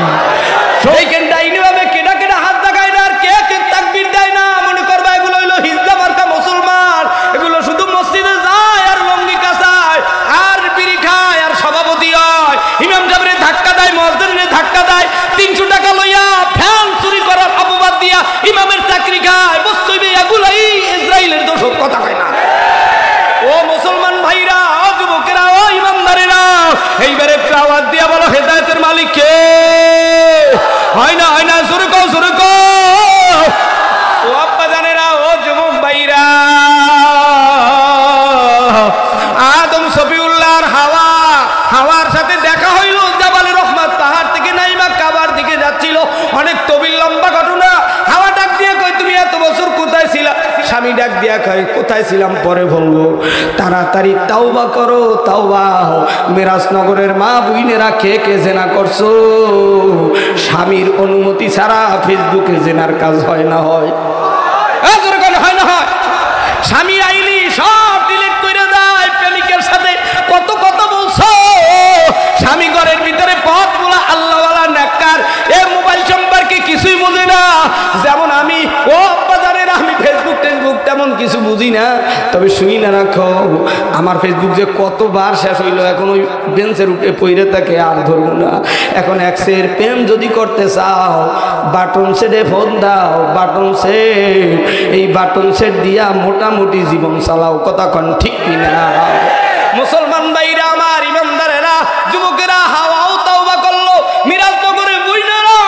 সেইখান ডাইনি ভাবে কেডা কেডা হাত দেখায় না, আর কে কে তাকবীর দেয় না, মনে করবা এগুলো হইলো হিজলা মার্কা মুসলমান। এগুলো শুধু মসজিদে যায় আর লঙ্গি কাঁচায় আর বিড়ি খায় আর সভাপতি হয়, ইমাম সাহেবের ধাক্কা দেয়, মুয়াজ্জিনের ধাক্কা দেয়, 300 টাকা লইয়া ফ্যান চুরি করার অপবাদ দিয়া ইমামের চাকরি খায়। বস্তবে এগুলাই ইসরাইলের দোষক, কথা কয় না। ও মুসলমান ভাইরা, ও যুবকেরা, ও ইমানদারেরা, এইবারে একটু আওয়াজ দিয়া বলো হেদায়েতের মালিক কে? হয় না, হয় না, জোরে কও, জোরে কও। ও আব্বা জানেরা, ও যুবক ভাইরা, আদম সফিউল্লাহর হাওয়ার সাথে দেখা হইল জাবালে রহমত, পাহাড় থেকে নাইমা কাবার দিকে যাচ্ছিল। অনেক তবিল লম্বা ঘটনা। হাওয়া ডাক দিয়ে কয় তুমি এত বছর কোথায় ছিলা? স্বামী ডাক দিয়া কয় কোথায় ছিলাম পরে বলবো, তাড়াতাড়ি তাওবা করো, তাওবা। মিরাজনগরের মা বুইনেরা কে কে জেনা করছো? স্বামীর অনুমতি ছাড়া ফেসবুকে জেনার কাজ হয় না, হয় হয় না, হয়? স্বামী আইলি সব ডিলিট করে দেয়, প্রেমিকের সাথে কত কথা বলছো। স্বামী ঘরের ভিতরে পথ বলা আল্লাহওয়ালা নেককার, এ মোবাইল সম্পর্কে কিছুই বোঝে না। যেমন আমি, ও বাজারের আমি ফেসবুক তেমন কিছু বুঝি না, তবে শুনি না রাখো আমার ফেসবুক যে কতবার শেষ হইল, এখন ওই বেঞ্চের উঠে পইরে থাকে, আর ধরবো না। এখন এক্সের প্রেম যদি করতে চাও বাটন সেটে ফোন দাও, বাটন সেট, এই বাটন সেট দিয়া মোটামুটি জীবন চালাও। কথা কন ঠিক কিনা? মুসলমান ভাইরা আমার, ইমানদারেরা, যুবকেরা, হাওয়াও তাওবা করলো। মিরাজনগরে বুইনারা,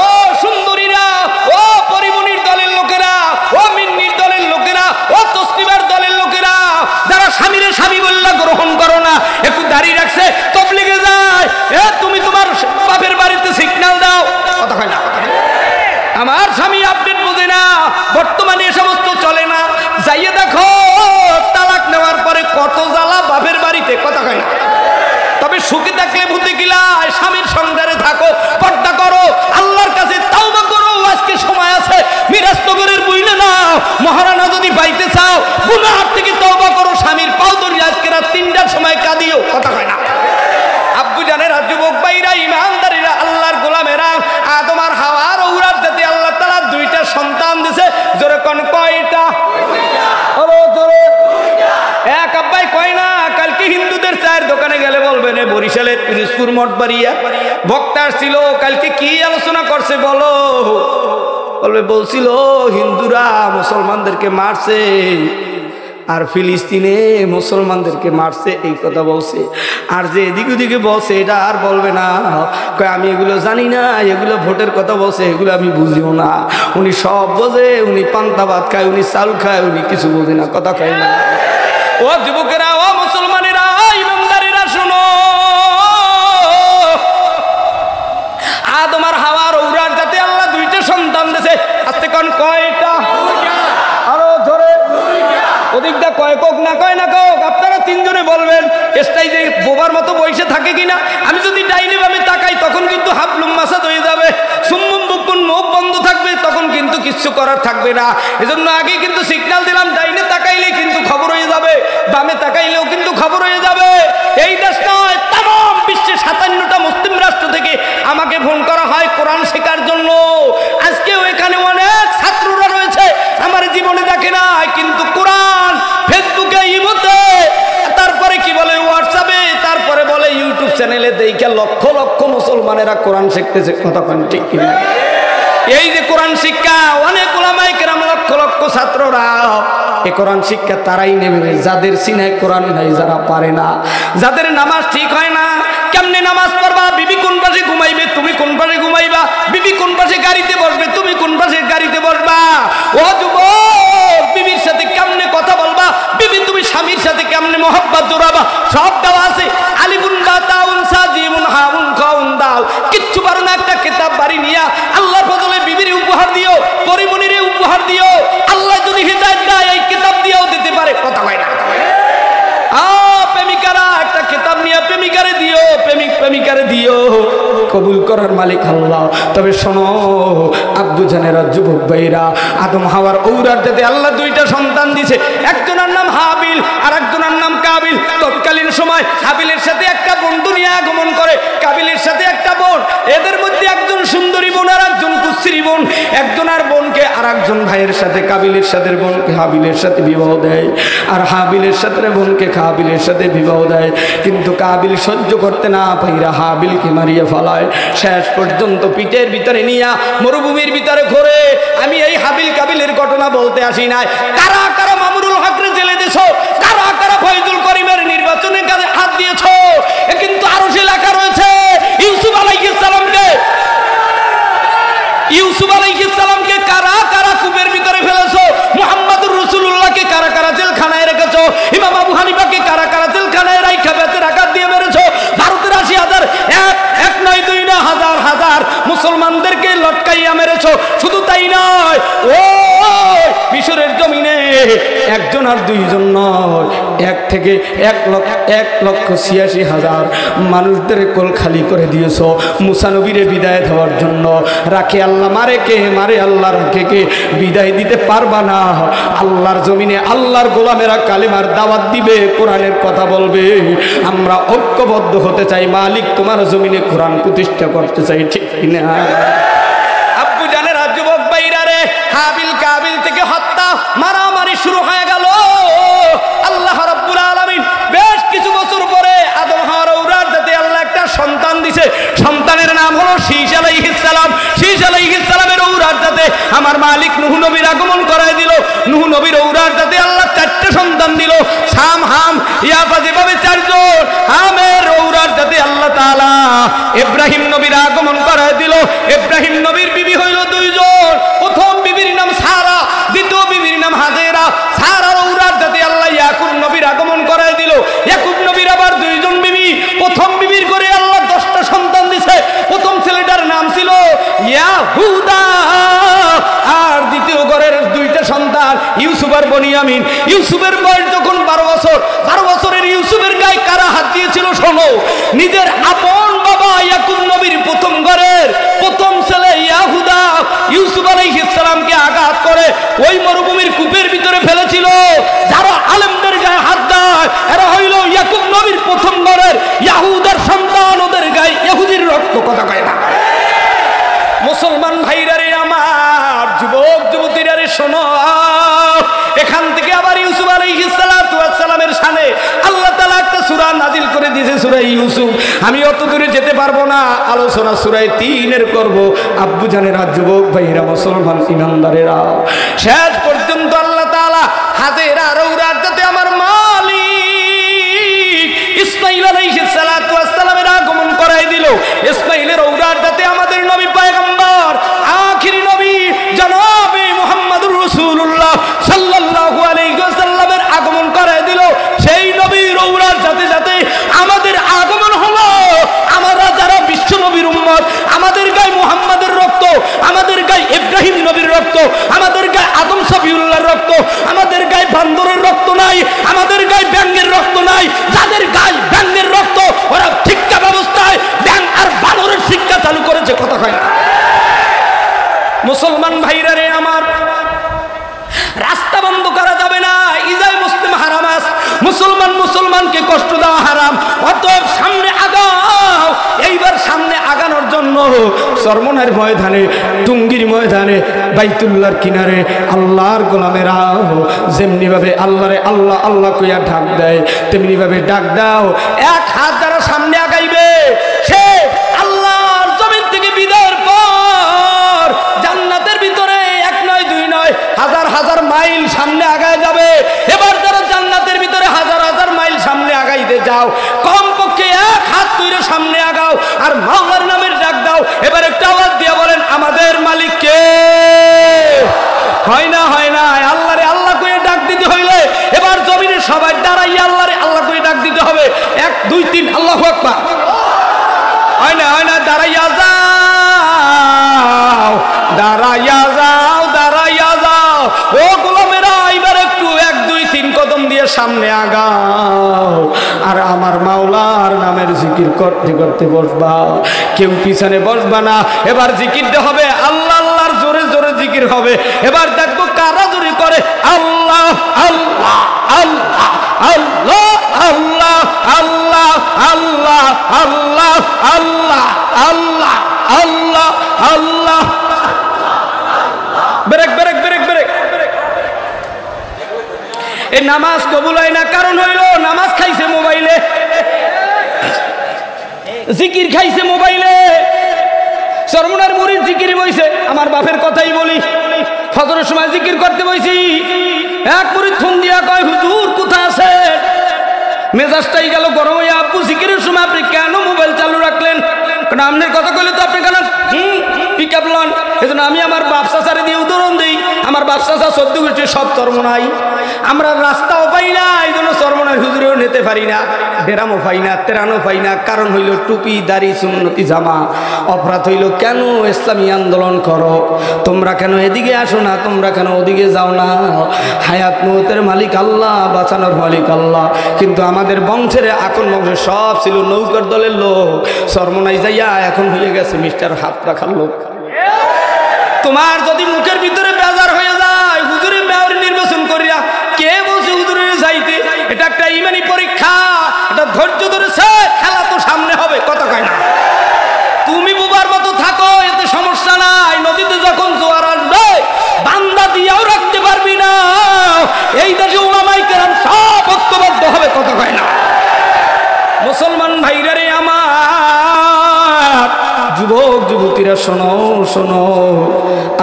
ও সুন্দরীরা, ও পরিমণির দলের লোকেরা, ও মিন্নির দলের লোকেরা, ও তসলিমার দলের লোকেরা, যারা স্বামীরে স্বামী বললা গ্রহণ করো না, একটু দাঁড়িয়ে রাখছে তবলিগে যায়, এ তুমি তোমার বাপের বাড়িতে সিগন্যাল দাও। কথা হয় না? আমার স্বামী আপডেট বোঝে না, বর্তমানে এ সমস্ত চলে না। যাইয়ে দেখো তালাক নেওয়ার পরে কত জ্বালা বাপের বাড়িতে। কথা হয় না? তবে সুখে থাকলে বুদ্ধি কিলায়, স্বামীর সংসারে থাকো, পর্দা করো, আল্লাহর কাছে তাওবা করো। আজকে সময় আছে, মিরাজনগরের বুঝলে না মহারানা যদি পাইতে চাও, গুনাহ থেকে তওবা করো, স্বামীর পাও ধরে আজকে রাত 3টার সময় কাঁদিও। কথা হয় না? আব্বু জানেরা, যুবক ভাইরা, ইমানদারেরা, আল্লাহর গোলামেরা, আদম আর হাওয়ার ঔরার জাতি আল্লাহ তাআলা 2টা সন্তান দিয়েছে। জোরে কোন কয়টা? এক আব্বাই কয় না, কালকে হিন্দুদের চায়ের দোকানে গেলে বলবেন এ বরিশালের পিরোজপুর মঠবাড়িয়া বক্তা ছিল, কালকে কি আলোচনা করছে বলো? বলবে বলছিল হিন্দুরা মুসলমানদেরকে মারছে আর ফিলিস্তিনে মুসলমানদেরকে মারছে, এই কথা বলছে। আর যে এদিক ওদিকে বলছে এটা আর বলবে না, আমি এগুলো জানি না, এগুলো ভোটের কথা বলছে, এগুলো আমি বুঝিও না। উনি সব বোঝে, উনি পান্তা ভাত খায়, উনি চাল খায়, উনি কিছু বোঝে না। কথা খায় না। ও যুবকেরা, ও মুসলমানেরা, ইমানদারেরা, শোনো, আদম আর হাওয়ার ঔরার জাতি আল্লাহ 2টা সন্তান দিয়েছে। আজকে কোন কয়টা? আরো জোরে। ওদিকটা কয় কোক না কয় না কোক? আপনারা 3 জনে বলবেন। এটাই যে বোবার মতো বসে থাকে কিনা? আমি যদি ডাইনে বামে তাকাই তখন কিন্তু হাবলুম মাসাদ হয়ে যাবে, সুম্মুম বুকুন, মুখ বন্ধ থাকবে, তখন কিন্তু কিচ্ছু করার থাকবে না। এজন্য আগে কিন্তু সিগন্যাল দিলাম, ডাইনে তাকাইলে কিন্তু খবর হয়ে যাবে, বামে তাকাইলেও কিন্তু খবর হয়ে যাবে। এই দেশ নয়, তাম বিশ্বে 57টা মুসলিম রাষ্ট্র থেকে আমাকে ফোন করা হয় কোরআন শেখার জন্য। আজকেও এখানে অনেক ছাত্ররা রয়েছে জীবনে দেখে না, কিন্তু কোরআন ফেসবুকে, ইমোতে, তারপরে কি বলে হোয়াটসঅ্যাপে, তারপরে বলে ইউটিউব চ্যানেলে দেখে লক্ষ লক্ষ মুসলমানেরা কোরআন শিখতেছে। কথা কোন ঠিক কিনা? এই যে কোরআন শিক্ষা, অনেক উলামায়ে কেরাম লক্ষ লক্ষ ছাত্ররা এই কোরআন শিক্ষা তারাই নেবে যাদের সিনায় কোরআন নাই, যারা পারে না, যাদের নামাজ ঠিক হয় না। কেমনে নামাজ পড়বা? বিবি কোন পাশে ঘুমাইবে, তুমি কোন পাশে ঘুমাইবা? বিবি কোন পাশে গাড়িতে বসবে, তুমি কোন পাশে গাড়িতে বসবা? ও যুবক, বিবির সাথে কেমনে কথা বলবা? বিবি তুমি স্বামীর সাথে কেমনে মহব্বত জোড়াবা? সব দেওয়া আছে। আলিফুন বা তাউন সাজিমুন হাউন খাউন দাও, কিচ্ছু পারো না। একটা কিতাব বাড়ি নিয়া আল্লাহর ফজলে বিবির উপহার দিও, পরিমণিরে উপহার দিও। আল্লাহ যদি হিদায়াত দেয় এই কিতাব দিয়েও দিতে পারে। কথা হয় না? প্রেমিকারা একটা কিতাব নিয়ে প্রেমিকারে দিও, প্রেমিক প্রেমিকারে দিও, কবুল করার মালিক আল্লাহ। তবে শোনো আব্বু জানেরা, যুবক ভাইরা, আদম হাওয়ার ঔরার যাতে আল্লাহ দুইটা সন্তান দিছে, একজনের নাম হাবিল আর একজনের নাম কাবিল। তৎকালীন সময় হাবিলের সাথে একটা বোন দুনিয়া আগমন করে, কাবিলের সাথে একটা বোন। এদের মধ্যে একজন সুন্দরী বোন আর একজন কুচ্ছিরি বোন। একজনের বোনকে আর একজন ভাইয়ের সাথে, কাবিলের সাথে বোনকে হাবিলের সাথে বিবাহ দেয়, আর হাবিলের সাথে বোনকে কাবিলের সাথে বিবাহ দেয়। কিন্তু কাবিল সহ্য করতে না পাইরা হাবিলকে মারিয়ে ফেলায়। শেষ পর্যন্ত পিঠের ভিতরে নিয়া মরুভূমির ভিতরে ঘোরে। আমি এই হাবিল কাবিলের ঘটনা বলতে আসি নাই। কারা কারা মামুনুল হকরে জেলে দিছো, কারা কারা ফয়জুল করিমের নির্বাচনের কাজে হাত দিয়েছো, কিন্তু আরো সে লেখা রয়েছে ইউসুফ আলাইহিস সালামকে, ইউসুফ আলাইহিস সালামকে কারা কারা কূপের ভিতরে ফেলেছো, মুহাম্মদুর রাসূলুল্লাহকে কারা কারা জেলখানায় রেখেছো, ইমাম আবু হানিফাকে কারা কারা জেলখানায় রাইখা বেতের আঘাত দিয়ে মেরেছো, ভারতের ৮০,০০০ এক নয় দুই না হাজার হাজার মুসলমানদেরকে লটকাইয়া মেরেছো। শুধু তাই নয়, ও মিশরের জমিনে একজন আর দুইজন নয়, ১,৮৬,০০০ মানুষদের কোল খালি করে দিয়েছো মুসা নবীরে বিদায় দেওয়ার জন্য। রাখে আল্লাহ, মারে কে? মারে আল্লাহ, রাখে কে? বিদায় দিতে পারবা না। আল্লাহর জমিনে আল্লাহর গোলামেরা কালেমার দাওয়াত দিবে, কোরআনের কথা বলবে। আমরা ঐক্যবদ্ধ হতে চাই, মালিক তোমার জমিনে কোরআন প্রতিষ্ঠা করতে চাই, ঠিক কিনা? আব্বু জানেরা, যুবক ভাইরা রে, হাবিল কাবিল থেকে হত্যা মারামারি শুরু হয়ে গেল। আল্লাহ রাব্বুল আলামিন বেশ কিছু বছর পরে আদম হাওয়ার ঔরার যাতে আল্লাহ একটা সন্তান দিছে। সন্তানের নাম হলো শীস আলাইহিস সালাম। শীস আলাইহিস সালামের ঔরার যাতে আমার মালিক নূহ নবীর আগমন করায় দিল। নূহ নবীর ঔরার যাতে আল্লাহ 4টে সন্তান দিল, সাম হাম ইয়াফা, যেভাবে 4 জন। হামের ঔরার যাতে আল্লাহ তাআলা ইব্রাহিম নবীর আগমন করায় দিল। ইব্রাহিম নবীর বিবি হইল 2 জন। প্রথম বিবির নাম সারা, দ্বিতীয় বিবির নাম হাজেরা। সারার ঔরার যাতে আল্লাহ ইয়াকুব নবীর আগমন করায় দিল। ইয়াকুব নবীর আবার 2 জন বিবি। প্রথম বিবির করে আল্লাহ 10টা সন্তান দিছে। প্রথম ছেলেটার নাম ছিল ইয়াহুদা, আর দ্বিতীয় ঘরের 2টা সন্তান ইউসুফ আর বনিয়ামিন। ইউসুফের বয়স যখন 12 বছর, 12 বছরের ইউসুফের গায়ে কারা হাত দিয়েছিল শোনো। নিজের আপন বাবা ইয়াকুব নবীর প্রথম ঘরের প্রথম ছেলে ইয়াহুদা ইউসুফ আলাইহিস সালামকে আঘাত করে ওই মরুভূমির কূপের ভিতরে ফেলেছিল। যারা আলেমদের গায়ে হাত দেয় এরা হইল ইয়াকুব নবীর প্রথম ঘরের ইয়াহুদার সন্তান, ওদের গায়ে ইহুদির রক্ত। কথা কয় না? মুসলমান ভাইরা রে আমার, যুবক যুবতীরা রে শোনো। এখান থেকে আবার ইউসুফ আলাইহিস সালামের শানে আল্লাহ তাআলা একটা সূরা নাজিল করে দিয়েছে, সূরা ইউসুফ। আমি অত দূরে যেতে পারবো না, আলোচনা সূরা 3-এর করব। আব্বু জানেরা, যুবক ভাইরা, মুসলমান ইমানদারেরা, শেষ পর্যন্ত আল্লাহ তাআলা হাজেরা রৌরার যাতে আমার মালিক ইসমাঈল আলাইহিস সালামের আগমন করাই দিল। ইসমাঈলের রৌরার যাতে আমাদের নবী পয়গম্বর আখিরি নবী জনাবে মুহাম্মদুর রাসূলুল্লাহ সাল্লাল্লাহু আলাইহি ওয়াসাল্লামের আগমন করায় দিল। সেই নবীর রৌরার যাতে যাতে আমাদের আগমন হলো। আমরা যারা বিশ্ব নবীর উম্মত, আমাদের গায়ে মুহাম্মাদের রক্ত, আমাদের গায়ে ইব্রাহিম নবীর রক্ত, আমাদের গায়ে আদম সফিউল্লাহর রক্ত, আমাদের গায়ে বান্দরের রক্ত নাই, আমাদের গায়ে ব্যাঙের রক্ত নাই। যাদের গায়ে ব্যাঙের রক্ত, ওরা শিক্ষা ব্যবস্থায় ব্যাঙ আর বানরের শিক্ষা চালু করেছে। কথা হয় না? মুসলমান ভাইরা রে আমার, রাস্তা বন্ধ করা যাবে না। ইজায় মুসলিম হারামাস, মুসলমানকে কষ্ট দেওয়া হারাম। অতএব সামনে আগাও। এইবার সামনে আগানোর জন্য চরমনার ময়দানে, টুঙ্গির ময়দানে, বাইতুল্লাহর কিনারে আল্লাহর গোলামেরা যেমনি ভাবে আল্লাহরে আল্লাহ আল্লাহ কইয়া ডাক দেয়, তেমনি ভাবে ডাক দাও। এক হাত দ্বারা সামনে আগাইবে, সে আল্লাহর জমিন থেকে বিদায়ের পর জান্নাতের ভিতরে এক নয় দুই নয় হাজার হাজার মাইল সামনে আগায় যাবে। এবার যারা জান্নাতের ভিতরে হাজার হাজার মাইল সামনে আগাইতে যাও, কমপক্ষে এক হাত তুইরে সামনে আগাও আর মাওলার নামের ডাক দাও। এবার একটা আওয়াজ দিয়ে বলেন, আমাদের মালিক কে? হয় না, হয় না। আল্লাহরে আল্লাহ কইয়া ডাক দিতে হইলে এবার জমিনে সবাই দাঁড়াইয়া আল্লাহরে আল্লাহ কইয়া ডাক দিতে হবে। 1 2 3 আল্লাহু আকবার। হয় না, হয় না। দাঁড়াইয়া যাও, দাঁড়াইয়া যাও, দাঁড়াইয়া যাও। ও গোলামেরা, এবার একটু 1 2 3 কদম দিয়ে সামনে আগাও আর আমার মাওলার নামের জিকির করতে করতে বসবা। কেউ পিছনে বসবা না। এবার জিকিরটা হবে আল্লাহ আল্লাহর জোরে জোরে জিকির হবে। এবার দেখবো কারা জোরে করে আল্লাহ আল্লাহ আল্লাহ আল্লাহ আল্লাহ আল্লাহ আল্লাহ আল্লাহ আল্লাহ আল্লাহ আল্লাহ আল্লাহ। Break break break break. এই নামাজ কবুল হয় না, কারণ হইল নামাজ খাইছে মোবাইলে, জিকির খাইছে মোবাইলে। চরমনার মুরিদ জিকির বইছে। আমার বাপের কথাই বলি, ফজরের সময় জিকির করতে বইছি, এক মুরিদ ফোন দিয়া কয়, হুজুর কোথা আছে? মেজাজটাই গেল গরম হইয়া। আব্বু জিকিরের সময় আপনি কেন মোবাইল চালু রাখলেন? কারণ আপনার কথা কইলে তো আপনি কেন পিক আপ লন। এই জন্য আমি আমার বাপসাচারে দিয়ে উদাহরণ দিই। আমার বাপসাচা 14 গোষ্ঠী সব চরমনাই। আমরা রাস্তাও পাই না, এই জন্য চরমনার হুজুরেও নিতে পারি না, ডেরামও পাই না, তেরানো পাই না। কারণ হইল টুপি দাড়ি সুন্নতি জামা। অপরাধ হইল কেন ইসলামী আন্দোলন করো, তোমরা কেন এদিকে আসো না, তোমরা কেন ওদিকে যাও না? হায়াত মৌতের মালিক আল্লাহ, বাঁচানোর মালিক আল্লাহ। কিন্তু আমাদের বংশের আকন বংশের সব ছিল নৌকার দলের লোক। চরমনাই যাইয়া এখন হয়ে গেছে মিস্টার হাত রাখার লোক। তোমার যদি মুখের ভিতরে বেজার হয়ে যায়, হুজুরের মেয়র নির্বাচন করিয়া কে বলছে হুজুরের যাইতে? এটা একটা ইমানি পরীক্ষা, এটা ধৈর্য ধরেছে, খেলা তো সামনে হবে, কথা কয় না। তুমি বুবার মতো থাকো, এতে সমস্যা নাই। নদীতে যখন জোয়ার আসবে বান্দা দিয়াও রাখতে পারবি না। এই দেশে উলামায়ে কেরাম সব ঐক্যবদ্ধ হবে, কথা কয় না। মুসলমান ভাইরা রে আমার, যুবক যুবতীরা শোনো শোনো,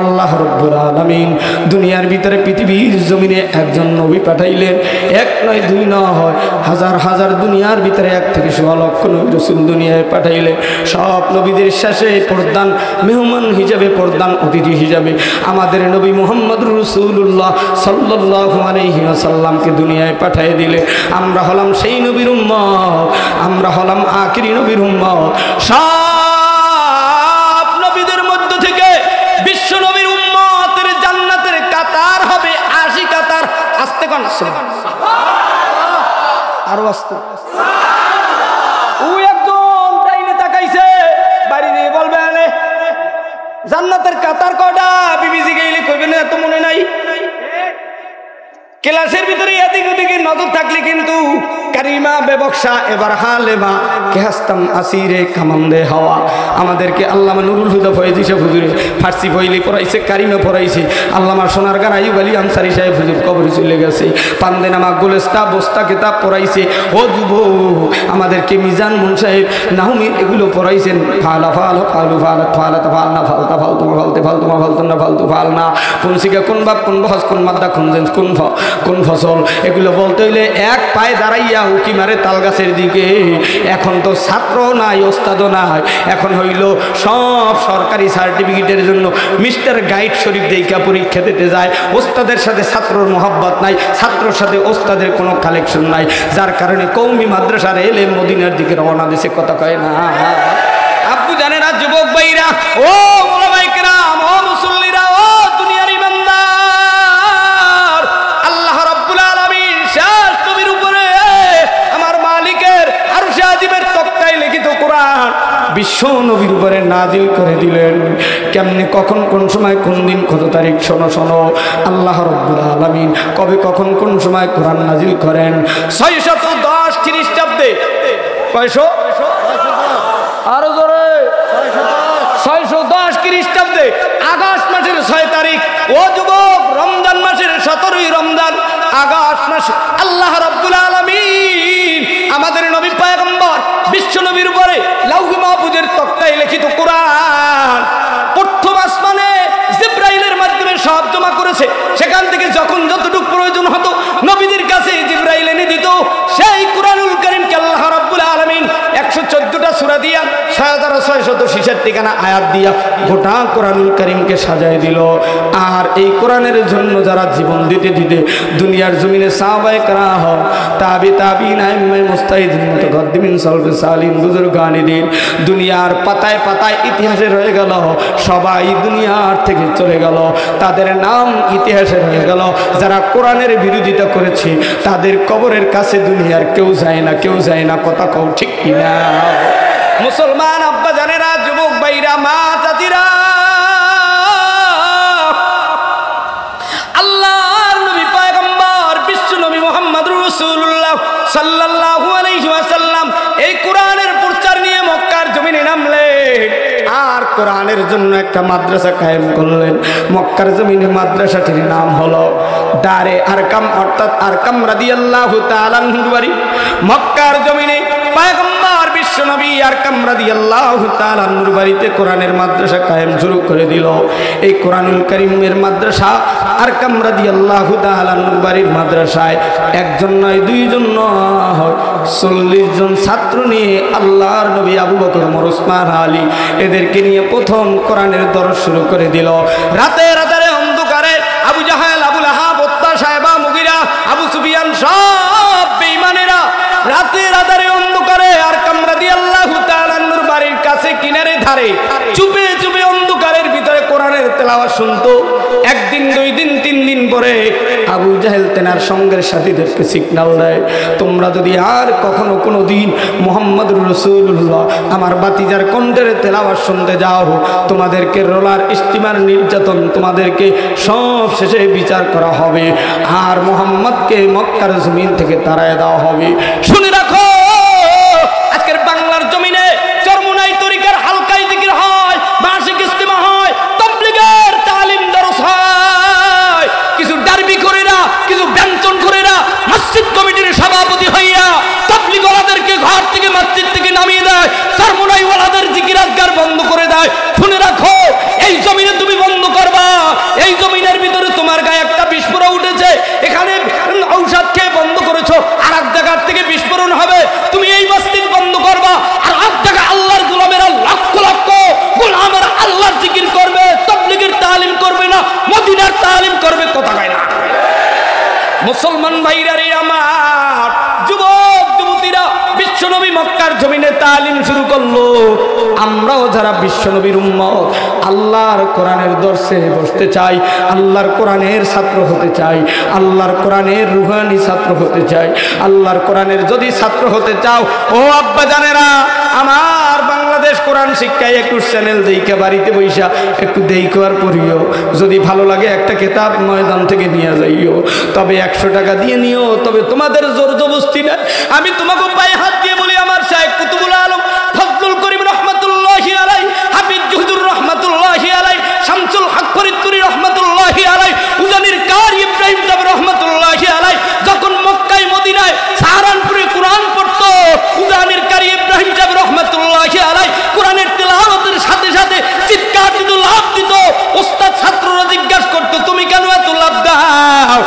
আল্লাহ রাব্বুল আলামিন দুনিয়ার ভিতরে পৃথিবীর জমিনে একজন নবী পাঠাইলেন। 1 নয় 2 নয়, হাজার হাজার দুনিয়ার ভিতরে 1 থেকে 100 লক্ষ নবী রাসূল দুনিয়ায় পাঠাইলেন। সব নবীদের শেষে প্রধান মেহমান হিসেবে, প্রধান অতিথি হিসেবে আমাদের নবী মুহাম্মদুর রাসূলুল্লাহ সাল্লাল্লাহু আলাইহি ওয়াসাল্লামকে দুনিয়ায় পাঠিয়ে দিলে। আমরা হলাম সেই নবীর উম্মত, আমরা হলাম আখিরি নবীর উম্মত। সব নবীদের মধ্য থেকে বিশ্ব নবীর উম্মতের জান্নাতের কাতার হবে 80 কাতার। আস্তে কোন আরো আস্তে। ওই একজন ডাইনে তাকাইছে, বাড়ি দিয়ে বলবে আলে জান্নাতের কাতার কয়টা? বিবিজি গেইলে কইবে না, এত মনে নাই। ক্লাসের ভিতরে এদিক ওদিকে নজর থাকলে কিন্তু কারিমা বেবকশা এবার হালেমা কে হাস্তাম আসিরে কামান্দে হাওয়া। আমাদেরকে আল্লামা নুরুল হুদা ফয়েজি সাহেব হুজুরে ফার্সি বইলি পড়াইছে, কারিমা পড়াইছে। আল্লামা সোনারগাঁ আইয়ুব আলী আনসারী সাহেব হুজুর কবরে চলে গেছে। পান্দেনামা গোলেস্তা বস্তা কিতাব পড়াইছে। ও যুবক, আমাদেরকে মিজান মুন সাহেব নাহমি এগুলো পড়াইছেন। ফালা ফাল ফালু ফালাত ফালাত ফালনা ফালতা ফালতুমা ফালতে ফালতুমা ফালতুনা ফালতু ফালনা, কোন সিগা কোন বাপ কোন বহস কোন মাদ্দা কোন জেন্স কোন ফসল, এগুলো বলতে হইলে এক পায়ে দাঁড়াইয়া উকি মারে তাল গাছের দিকে। এখন তো ছাত্র নাই, ওস্তাদও নাই, এখন হইল সব সরকারি সার্টিফিকেটের জন্য মিস্টার গাইড শরীফ দেইকা পরীক্ষা দিতে যায়। ওস্তাদের সাথে ছাত্রর মোহাব্বত নাই, ছাত্রর সাথে ওস্তাদের কোনো কালেকশন নাই, যার কারণে কওমি মাদ্রাসার এলেম মদিনার দিকে রওনা দিছে, কথা কয় না। আব্বু জানে না যুবক ভাইরা, ও ওলামায়ে কেরাম, ও মুসল্লিরা, ও দুনিয়ার ইমানদার, আল্লাহ রাব্বুল আলামিন শেষ নবীর উপরে আমার মালিকের আরশে আজিমের তক্তায় লিখিত কোরআন বিশ্ব নবীর উপরে নাজিল করে দিলেন। কেমনে কখন কোন সময় কোন দিন কত তারিখ শোনো শোনো আল্লাহ রাব্বুল আলামিন কবে কখন কোন সময় কোরআন নাজিল করেন 610 খ্রিস্টাব্দে কয়শো আরো জোরে 610 খ্রিস্টাব্দে আগস্ট মাসের 6 তারিখ ও যুবক রমজান মাসের 17ই রমজান আগস্ট মাসে আল্লাহ রাব্বুল আলামিন আমাদের নবী পয়গম্বর বিশ্ব নবীর উপরে লাউহে মাহফুজের তক্তায় লিখিত কোরআন প্রথম আসমানে জিবরাইলের মাধ্যমে সব জমা করেছে। সেখান থেকে যখন যতটুকু প্রয়োজন হতো নবীদের কাছে জিবরাইল এনে দিত। সেই কোরআনুল কারীমকে আল্লাহ রাব্বুল আলামিন 114টা সূরা দিয়া 6666 খানা আয়াত দিয়া গোটা কোরআনুল কারীমকে সাজায় দিল। আর এই কোরআনের জন্য যারা জীবন দিতে দিতে দুনিয়ার জমিনে সাহাবায়ে কেরাম তাবিঈন আইম্মায়ে মুজতাহিদিন মুতাকাদ্দিমিন সালফে সালিন বুজুর্গানিদিন দুনিয়ার পাতায় পাতায় ইতিহাসে রয়ে গেল। সবাই দুনিয়ার থেকে চলে গেল, তাদের নাম ইতিহাসে রয়ে গেল। যারা কোরআনের বিরোধিতা করেছে তাদের কবরের কাছে দুনিয়ার কেউ যায় না, কেউ যায় না। কথা কও ঠিক কিনা? মুসলমান আব্বা জানেরা, যুবক ভাইরা, মা চাচিরা, আল্লাহর নবী পয়গম্বর বিশ্ব নবী মুহাম্মদুর রাসূলুল্লাহ সাল্লাল্লাহু আলাইহি ওয়াসাল্লাম এই কোরআনের প্রচার নিয়ে মক্কার জমিনে নামলেন আর কোরআনের জন্য একটা মাদ্রাসা কায়েম করলেন। মক্কার জমিনে মাদ্রাসাটির নাম হলো দারে আরকাম, অর্থাৎ আরকাম রাদিয়াল্লাহু তাআলা আনহুর বাড়ি। মক্কার জমিনে পয়গম্বর বিশ্ব নবী আরকাম রাদিয়াল্লাহু তাআলা আনহুর বাড়িতে কোরআনের মাদ্রাসা কায়েম শুরু করে দিল। এই কোরআনুল কারীমের মাদ্রাসা আরকাম রাদিয়াল্লাহু তাআলা আনহুর বাড়ির মাদ্রাসায় একজন নয়, দুইজন নয়, 40 জন ছাত্র নিয়ে আল্লাহর নবী আবু বকর, ওমর, ওসমান, আলী এদেরকে নিয়ে প্রথম কোরআনের দরস শুরু করে দিল। রাতে রাতে অন্ধকারে আবু জাহেল, আবু লাহাব, উতবা, সায়বা, মুগিরা, আবু সুফিয়ান সব বেঈমানেরা রাতে রাতে অন্ধকারে আরকাম রাদিয়াল্লাহু তাআলা আনহুর বাড়ির কাছে কিনারে ধারে চুপে চুপে অন্ধকারের ভিতরে কোরআনের তেলাওয়াত শুনতো। একদিন, 2 দিন, 3 দিন পরে আবু জাহেল তেনার সঙ্গের সাথীদেরকে সিগন্যাল দেয়, তোমরা যদি আর কখনো কোনো দিন মুহাম্মদুর রাসূলুল্লাহ আমার বাতিজার কণ্ঠের তেলাওয়াত শুনতে যাও, তোমাদেরকে রোলার স্টিমার নির্যাতন, তোমাদেরকে সব শেষে বিচার করা হবে আর মুহাম্মদকে মক্কার জমিন থেকে তাড়ায় দেওয়া হবে। শুনে রাখো, আজকের বাংলার জমিনে চরমুনাই তরিকার হালকাই জিকির হয়, মাসিক ইজতিমা হয়, তাবলীগের তালিম দরস হয়। কিছু ডারবি করে না, কিছু ব্যঞ্জন করে না, মসজিদ কমিটির সভাপতি হইয়া তাবলীগওয়ালাদেরকে ঘর থেকে মসজিদ থেকে নামিয়ে দেয়, চরমুনাইওয়ালাদের জিকির আজকার বন্ধ করে দেয়। শুনে রাখো, এই জমিনে তুমি বন্ধ করবা, এই জমিনের ভিতরে তোমার গায়ে একটা বিস্ফোরণ উঠেছে, এখানে ঔষধ খেয়ে বন্ধ করেছো, আর এক জায়গার থেকে বিস্ফোরণ হবে, তুমি এই মসজিদ বন্ধ করবা, আর এক জায়গায় আল্লাহর গোলামেরা লক্ষ লক্ষ গোলামেরা আল্লাহর জিকির করবে, তাবলীগের তালিম করবে না, মদিনার তালিম করবে। কথা কয় না মুসলমান ভাইরা রে আমার, যুবক যুবতীরা, বিশ্বনবী মক্কার জমিনে তালিম শুরু করলো। আমরাও যারা বিশ্বনবীর উম্মত আল্লাহর কোরআনের দর্শে বসতে চাই, আল্লাহর কোরআনের ছাত্র হতে চাই, আল্লাহর কোরআনের রুহানি ছাত্র হতে চাই। আল্লাহর কোরআনের যদি ছাত্র হতে চাও, ও আব্বা জানেরা আমার, বাংলাদেশ কোরআন শিক্ষা 21 চ্যানেল দেখে বাড়িতে বৈশা একটু দেখো আর পড়িও। যদি ভালো লাগে একটা কিতাব ময়দান থেকে নিয়ে যাইও, তবে 100 টাকা দিয়ে নিও, তবে তোমাদের জোর জবরদস্তি না। আমি তোমাকে পায়ে হাত দিয়ে বলি, আমার শায়েখ কুতুবুল আলম ফজলুল করিম রহমাতুল্লাহি আলাইহি, হাফিজ জুহুদুর রহমাতুল্লাহি আলাইহি, শামসুল হক ফরিদপুরি রহমাতুল্লাহি আলাইহি, উজানির কারি ইব্রাহিম সাহেব রহমাতুল্লাহি আলাইহি যখন মক্কায় মদিনায় সাহারানপুরে কোরআন পড়তো, উজানির কারি ইব্রাহিম সাহেব রহমাতুল্লাহি আলাইহি কোরআনের তেলাওয়াতের সাথে সাথে চিৎকার দিত, লাভ দিত। ওস্তাদ ছাত্ররা জিজ্ঞাসা করতো, তুমি কেন এত লাভ দাও?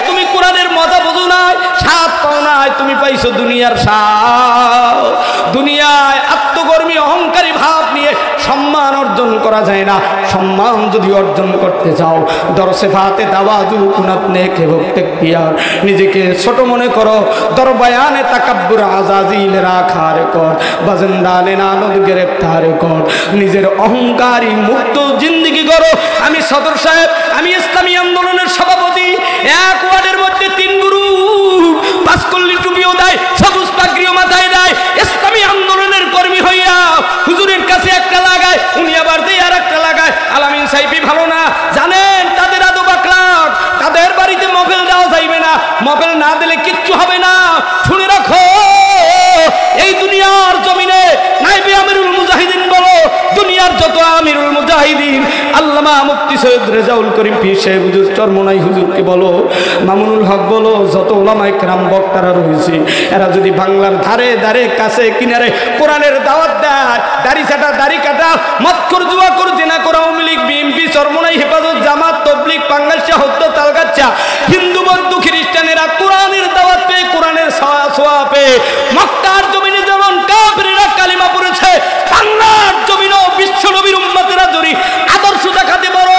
তুমি কোরআনের মজা বোঝো নাই, স্বাদ পাও নাই, তুমি পাইছো দুনিয়ার স্বাদ। দুনিয়ায় আত্মকর্মী অহংকারী ভাব নিয়ে সম্মান অর্জন করা যায় না। সম্মান যদি অর্জন করতে চাও, দরসে ফাতে তাওয়াজু কুনাত নেক এবং তাকবির, নিজেকে ছোট মনে করো, দরবায়ানে তাকাব্বুর আজাজিল রাখার কর, বাজেন্দালে নানদ গ্রেফতার কর, নিজের অহংকারী মুক্ত জিন্দেগি করো। আমি সদর সাহেব, আমি ইসলামী আন্দোলনের সভাপতি। এক ওয়ার্ডের মধ্যে 3 গ্রুপ, 5 কল্লি টুপিও দেয়, সবুজ পাগড়িও মাথায় দেয়, ইসলামী আন্দোলনের কর্মী হইয়া হুজুরের কাছে একটা লাগায়, উনি আবার দেয় আর একটা লাগায়, আমিরুল মুজাহিদিন আল্লামা মুফতি সৈয়দ রেজাউল করিম পীর সাহেব হুজুর চরমনাই হুজুরকে বলো, মামুনুল হক বলো, যত ওলামায়ে কেরাম বক্তারা রয়েছে, এরা যদি বাংলার ধারে ধারে কাছে কিনারে কোরআনের দাওয়াত দেয়, দাড়ি ছাটা দাড়ি কাটা, মদখোর জুয়াখোর জিনা করা, আওয়ামী লীগ বিএনপি চরমনাই হেফাজত জামাত তবলিগ পাঙ্গাসা হত্য তালগাচ্ছা হিন্দু বৌদ্ধ খ্রিস্টানেরা কোরআনের দাওয়াত পেয়ে কোরআনের ছোঁয়া পেয়ে মক্কার জমিনে যেমন কাফেররা কালিমা পড়েছে, বাংলার জমিনও বিশ্ব নবীর উম্মতেরা যদি আদর্শ দেখাতে পারো,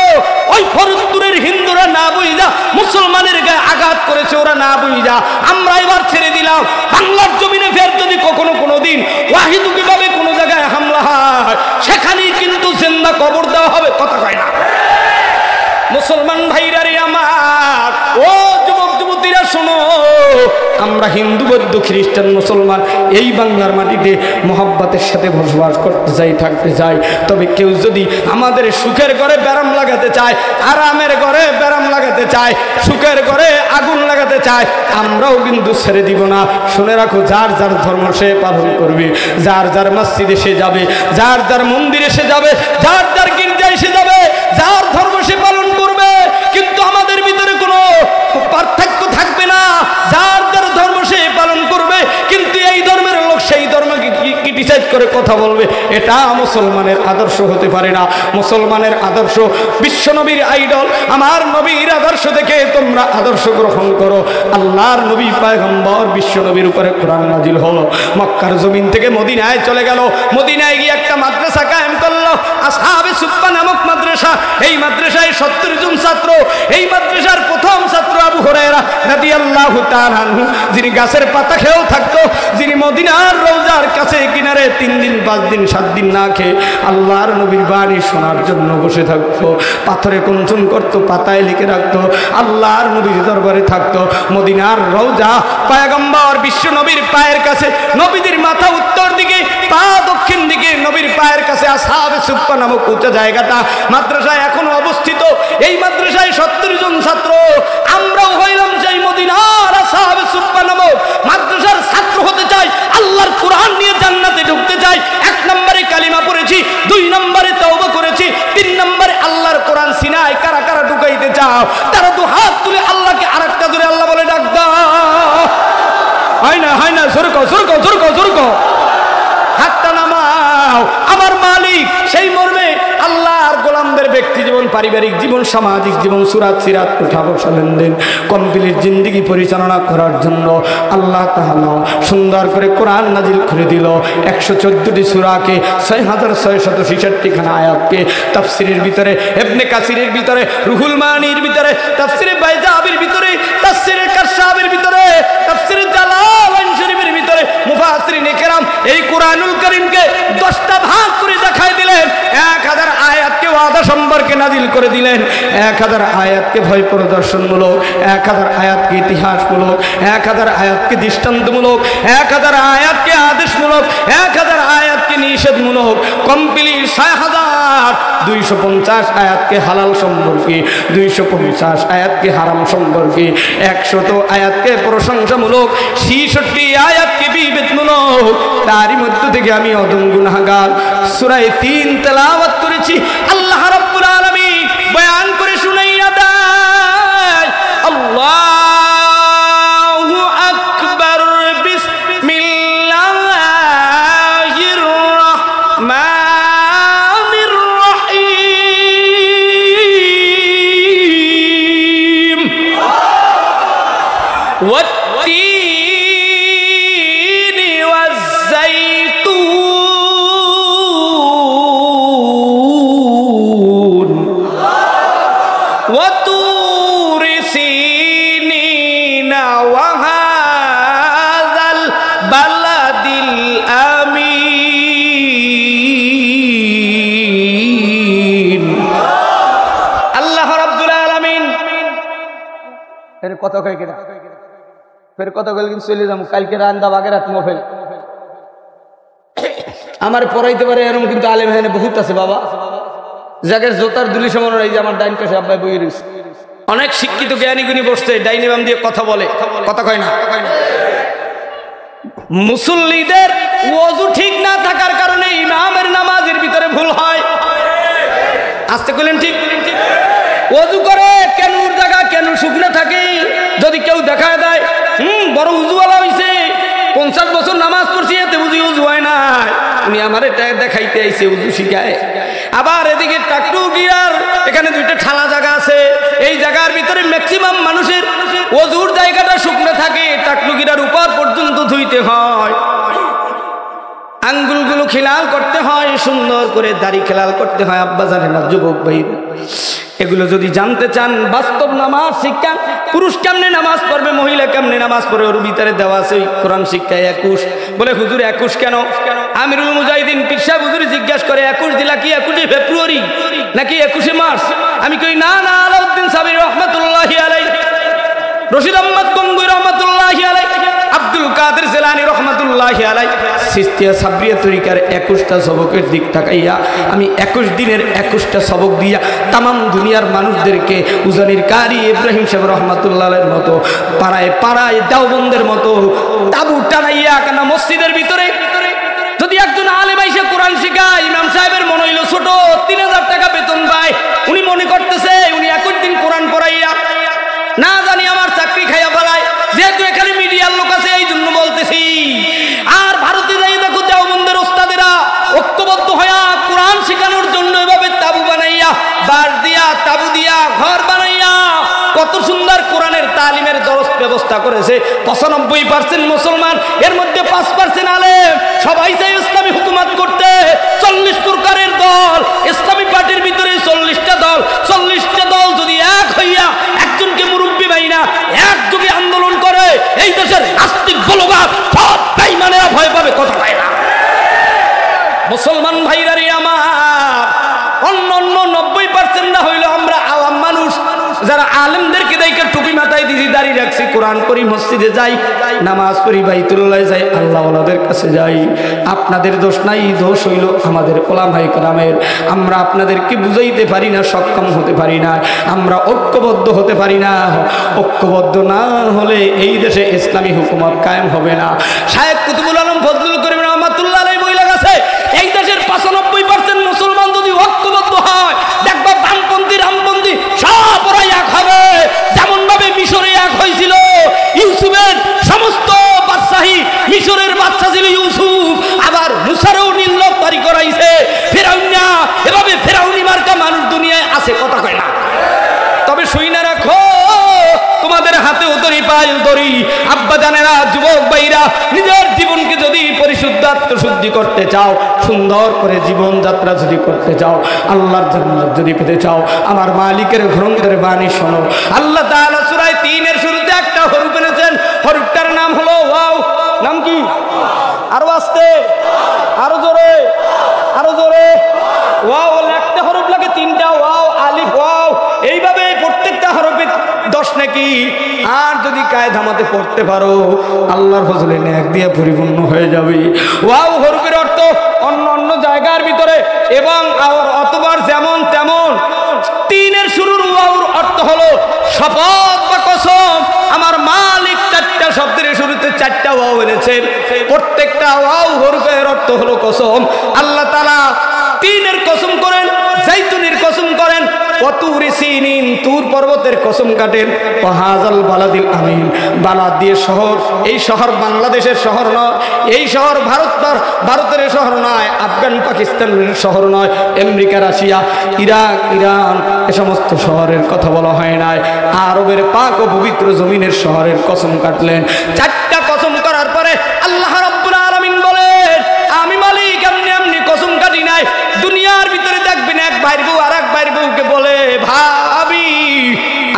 ওই ফরিদপুরের হিন্দুরা না বুঝা মুসলমানের গায়ে আঘাত করেছে, ওরা না বুঝা আমরা এবার ছেড়ে দিলাম। বাংলার জমিনে ফের যদি কখনো কোনোদিন ওয়াহিদুকিভাবে কোনো জায়গায় হামলা হয়, সেখানেই কিন্তু জিন্দা কবর দেওয়া হবে। কথা কয় না মুসলমান ভাইরা রে আমার, ও যুবক যুবতীরা শোনো, আমরা হিন্দু বৌদ্ধ খ্রিস্টান মুসলমান এই বাংলার মাটিতে মহব্বতের সাথে বসবাস করতে চাই, থাকতে চাই। তবে কেউ যদি আমাদের সুখের ঘরে ব্যারাম লাগাতে চায়, আরামের ঘরে ব্যারাম লাগাতে চায়, সুখের ঘরে আগুন লাগাতে চায়, আমরাও কিন্তু ছেড়ে দিব না। শুনে রাখো, যার যার ধর্ম সে পালন করবে, যার যার মসজিদে সে যাবে, যার যার মন্দিরে সে যাবে, যার যার গির্জায় সে যাবে, যার ধর্ম সে পালন করবে, কিন্তু আমাদের ভিতরে কোনো পার্থক্য থাকবে না। যার যার ধর্ম সে পালন করবে, কিন্তু এই ধর্মের লোক সেই ধর্মকে ক্রিটিসাইজ করে কথা বলবে, এটা মুসলমানের আদর্শ হতে পারে না। মুসলমানের আদর্শ বিশ্বনবীর আইডল, আমার নবীর আদর্শ দেখে তোমরা আদর্শ গ্রহণ করো। আল্লাহর নবী পয়গম্বর বিশ্বনবীর উপরে কোরআন নাজিল হলো, মক্কার জমিন থেকে মদিনায় চলে গেল, মদিনায় গিয়ে একটা মাদ্রাসা কায়েম করলো, আসহাবে সুফফা নামক মাদ্রাসা। এই মাদ্রাসায় 70 জন ছাত্র। এই মাদ্রাসার প্রথম ছাত্র আবু হুরায়রা রাদিয়াল্লাহু তাআলা আনহু, যিনি গাছের পাতা খেয়েও থাকতো, যিনি মদিনার রওজার কাছে কিনারে 3 দিন 5 দিন 7 দিন না খেয়ে আল্লাহর নবীর বাণী শোনার জন্য বসে থাকতো, পাথরে কুঞ্চন করতো, পাতায় লিখে রাখতো, আল্লাহর নবীর দরবারে থাকতো। মদিনার রওজা পয়গম্বর বিশ্ব নবীর পায়ের কাছে, নবীদের মাথা উত্তর দিকে, পা দক্ষিণ দিকে, নবীর পায়ের কাছে আসহাবে সুফফা নামক উঁচা জায়গাটা মাদ্রাসায় এখনো অবস্থিত। এই মাদ্রাসায় 70 জন ছাত্র। আমরাও হইলাম সেই মদিনার আসহাবে সুফফা নামক মাদ্রাসার ছাত্র হতে চাই, আল্লাহর কোরআন নিয়ে জান্নাতে ঢুকতে চাই। 1 নম্বরে কালিমা পড়েছি, 2 নম্বরে তওবা করেছি, 3 নম্বরে আল্লাহর কোরআন সিনায় কারা কারা ঢুকাইতে চাও, তারা 2 হাত তুলে আল্লাহকে আরেকটা জোরে আল্লাহ বলে ডাক দাও। হয় না, হয় না, জোর কর, জোর কর, জোর কর, জোর কর, হাতটা নামাও। আমার মালিক সেই মর্মে আল্লাহর গোলামদের ব্যক্তি জীবন, পারিবারিক জীবন, সামাজিক জীবন, সুরাত সিরাত উঠা বসা লেনদেন কমপ্লিট জিন্দেগি পরিচালনা করার জন্য আল্লাহ তাআলা সুন্দর করে কোরআন নাজিল করে দিল। 114টি সূরাকে, 6666 খানা আয়াতকে তাফসীরের ভিতরে, ইবনে কাসিরের ভিতরে, রুহুল মানির ভিতরে, তাফসীরে বাইজাবির ভিতরে, তাফসীরে কাশাফের ভিতরে, তাফসীরে জালালাইন শরীফের ভিতরে মুফাসসিরিন কেরাম এই কোরআনুল কারীমকে 10টা ভাগ করে দেখায় দিলেন। 1000 আয়াতকে ওয়াদা সম্পর্কে নাজিল করে দিলেন, 1000 আয়াতকে ভয় প্রদর্শনমূলক, 1000 আয়াতকে ইতিহাসমূলক, 1000 আয়াতকে দৃষ্টান্তমূলক, 1000 আয়াতকে আদেশমূলক, 1000 আয়াতকে নিষেধমূলক, কমপ্লিট 6250 আয়াতকে হালাল সম্পর্কে, 250 আয়াতকে হারাম সম্পর্কে, 100 আয়াতকে প্রশংসামূলক, 66 আয়াতকে বিবেচনামূলক। তারই মধ্য থেকে আমি অদম গুনাহগার সূরা 3 তেলাওয়াত করেছি। আল্লাহ রাব্বুল আলামিন বয়ান করে শুনাইয়া দেয়, আল্লাহু আকবার, বিসমিল্লাহির রাহমানির রহিম। ওয়াত-তিনি ওয়াজ-যাইতুন ওয়া-তুরি সিনিনা ওয়া হাযাল বালাদিল আমিন। আল্লাহ রাব্বুল আলামিন এর কত কয় কিনা, ফের কত গেল কিন্তু চলে যাবো। কালকে রান্দা বাগেরাত মোফেল আমার পড়াইতে পারে এরকম কিন্তু আলেম এখানে বহুত আছে বাবা, যাকে জোতার দুলি সমান। এই যে আমার ডাইন পাশে আব্বাই বই রয়েছে, অনেক শিক্ষিত জ্ঞানী গুণী বসছে, ডাইনি বাম দিয়ে কথা বলে, কথা কয় না। মুসল্লিদের ওযু ঠিক না থাকার কারণে ইমামের নামাজের ভিতরে ভুল হয়। আসতে কইলেন ঠিক? ওযু করে কেন জায়গা কেন শুকনো থাকে? যদি কেউ দেখায় দেয় বড় উজুওয়ালা হইছে, 50 বছর নামাজ পড়ছি, এতে বুঝি উজু হয় না, উনি আমার এটা দেখাইতে আইছে উজু শিখায়। আবার এদিকে টাকটু গিয়ার এখানে দুইটা ঠালা জায়গা আছে, এই জায়গার ভিতরে ম্যাক্সিমাম মানুষের ওজুর জায়গাটা শুকনো থাকে, টাকটু গিরার উপর পর্যন্ত ধুইতে হয়, আঙ্গুলগুলো খিলাল করতে হয়, সুন্দর করে দাড়ি খেলাল করতে হয়। আব্বা জানে না যুবক ভাই, এগুলো যদি জানতে চান বাস্তব নামাজ শিক্ষা, পুরুষ কেমনে নামাজ পড়বে, মহিলা কেমনে নামাজ পড়বে, ওর ভিতরে দেওয়া আছে ওই কোরআন শিক্ষায় 21। বলে হুজুর 21 কেন? আমিরুল মুজাহিদিন পীর সাহেব হুজুর জিজ্ঞাসা করে 21 দিলা কি 21 ফেব্রুয়ারি নাকি 21 মার্চ? আমি কই না না, আলাউদ্দিন সাবির রহমাতুল্লাহি আলাইহি, রশিদ আহমদ গঙ্গুই রহমাতুল্লাহি আলাইহি, আব্দুল কাদের জিলানী রহমাতুল্লাহি আলাইহি, সিস্তিয়া সাবরিয়া তরিকার 21টা সবকের দিক তাকাইয়া আমি 21 দিনের 21টা সবক দিয়া তাম দুনিয়ার মানুষদেরকে উজানির কারি ইব্রাহিম সাহেব রহমাতুল্লাহ আলাইহির মতো পাড়ায় পাড়ায় দেওবন্দের মতো তাবু টানাইয়া কেন মসজিদের ভিতরে যদি একজন আলেম আইসা কোরআন শিখায়, ইমাম সাহেবের মনে হইল ছোট, 3000 টাকা বেতন পায়, উনি মনে করতেছে উনি 21 দিন কোরআন পড়াইয়া না জানি আমার চাকরি খাইয়া ফেলায়। যেহেতু এখানে মিডিয়ার লোক আছে এই জন্য বলতেছি। আর ভারতে যাই দেখো দেওবন্দের ওস্তাদেরা ঐক্যবদ্ধ হইয়া কোরআন শেখানোর জন্য এভাবে তাবু বানাইয়া, বাঁশ দিয়া তাবু দিয়া ঘর বানাইয়া কত সুন্দর কোরআনের তালিমের দরস ব্যবস্থা করেছে। 95% মুসলমান, এর মধ্যে 5% আলেম, সবাই চাই ইসলামী হুকুমত করতে। 40 প্রকারের দল, ইসলামী পার্টির ভিতরে 40টা দল, 40টা দল যদি এক হইয়া একজনকে মুরব্বী বাইনা একযোগে আন্দোলন করে, এই দেশের আস্তিক বলগার সব বেঈমানেরা ভয় পাবে, কথা পায় না। মুসলমান ভাইরা রে আমার, অন্য 90% না হইলো আমরা আওয়াম মানুষ যারা আলেমদেরকে দেখে টুপি মাথায় দিছি, দাঁড়িয়ে রাখছি, কোরআন পড়ি, মসজিদে যাই, নামাজ পড়ি, বাইতুল্লাহ যাই, আল্লাহ ওয়ালাদের কাছে যাই। আপনাদের দোষ নাই, দোষ হইল আমাদের ওলামায়ে কেরামের। আমরা আপনাদেরকে বুঝাইতে পারি না, সক্ষম হতে পারি না, আমরা ঐক্যবদ্ধ হতে পারি না। ঐক্যবদ্ধ না হলে এই দেশে ইসলামী হুকুমত কায়েম হবে না। শায়েখ কুতুবুল আলম ফজলুল করিম রহমাতুল্লাহ আলাইহি বইলা গেছে, এই দেশের 95% মুসলমান যদি ঐক্যবদ্ধ হয়, দেখবা বামপন্থী রামপন্থী সব ওরা এক হবে। যেমন ভাবে মিশরে এক হয়েছিল, ইউসুফের সমস্ত বাদশাহী, মিশরের বাদশা ছিল ইউসুফ, আবার মুসারও নীলনদ তৈরি করাইছে ফেরাউনা, এভাবে ফেরাউনি মার্কা মানুষ দুনিয়ায় আছে, কথা কয় না। তবে শুই না রাখো, তোমাদের হাতে উতরি পায় উতরি। আব্বা জানেরা, যুবক ভাইরা, নিজের জীবনকে যদি পরিশুদ্ধ আত্মশুদ্ধি করতে চাও, সুন্দর করে জীবনযাত্রা যদি করতে চাও, আল্লাহর জান্নাত যদি পেতে চাও, আমার মালিকের গ্রন্থের বাণী শোনো। আল্লাহ তাআলা সূরা 3-এর শুরুতে একটা হরফ এনেছেন, হরফটার নাম হলো ওয়াও। নাম কি? আরো আস্তে, আরো জোরে, আরো জোরে। ওয়াও একটা হরফ লাগে 3টা, ওয়াও, আলিফ, ওয়াও, এইভাবে প্রত্যেকটা হরফে 10 নাকি। আর যদি কায়দা মতে পড়তে পারো, আল্লাহর ফজলে নেক দিয়ে পরিপূর্ণ হয়ে যাবে। ওয়াও হরফের অর্থ অন্য অন্য জায়গার ভিতরে এবং আর অতবার যেমন তেমন। 3-এর শুরুর ওয়াওর অর্থ হলো শপথ বা কসম। আমার মালিক 4টা শব্দের শুরুতে 4টা ওয়াও এনেছেন, প্রত্যেকটা ওয়াও হরফের অর্থ হলো কসম। আল্লাহ তাআলা 3-এর কসম করেন, জাইতুনের কসম করেন, ওয়াতুরি সিনিন, তুর পর্বতের কসম কাটেন, ওয়াহাজাল বালাদিল আমিন, বালাদ দিয়ে শহর। এই শহর বাংলাদেশের শহর নয়, এই শহর ভারতের শহর নয়, আফগান পাকিস্তানের শহর নয়, আমেরিকা, রাশিয়া, ইরাক, ইরান, এ সমস্ত শহরের কথা বলা হয় নাই। আরবের পাক ও পবিত্র জমিনের শহরের কসম কাটলেন। 4টা কসম করার পরে আল্লাহ রাব্বুল আলামিন বলেন, আমি মালিক এমনি এমনি কসম কাটি নাই। দুনিয়ার ভিতরে দেখবেন এক ভাইয়ের বউ আর এক ভাইয়ের বউকে বলে, ভাবি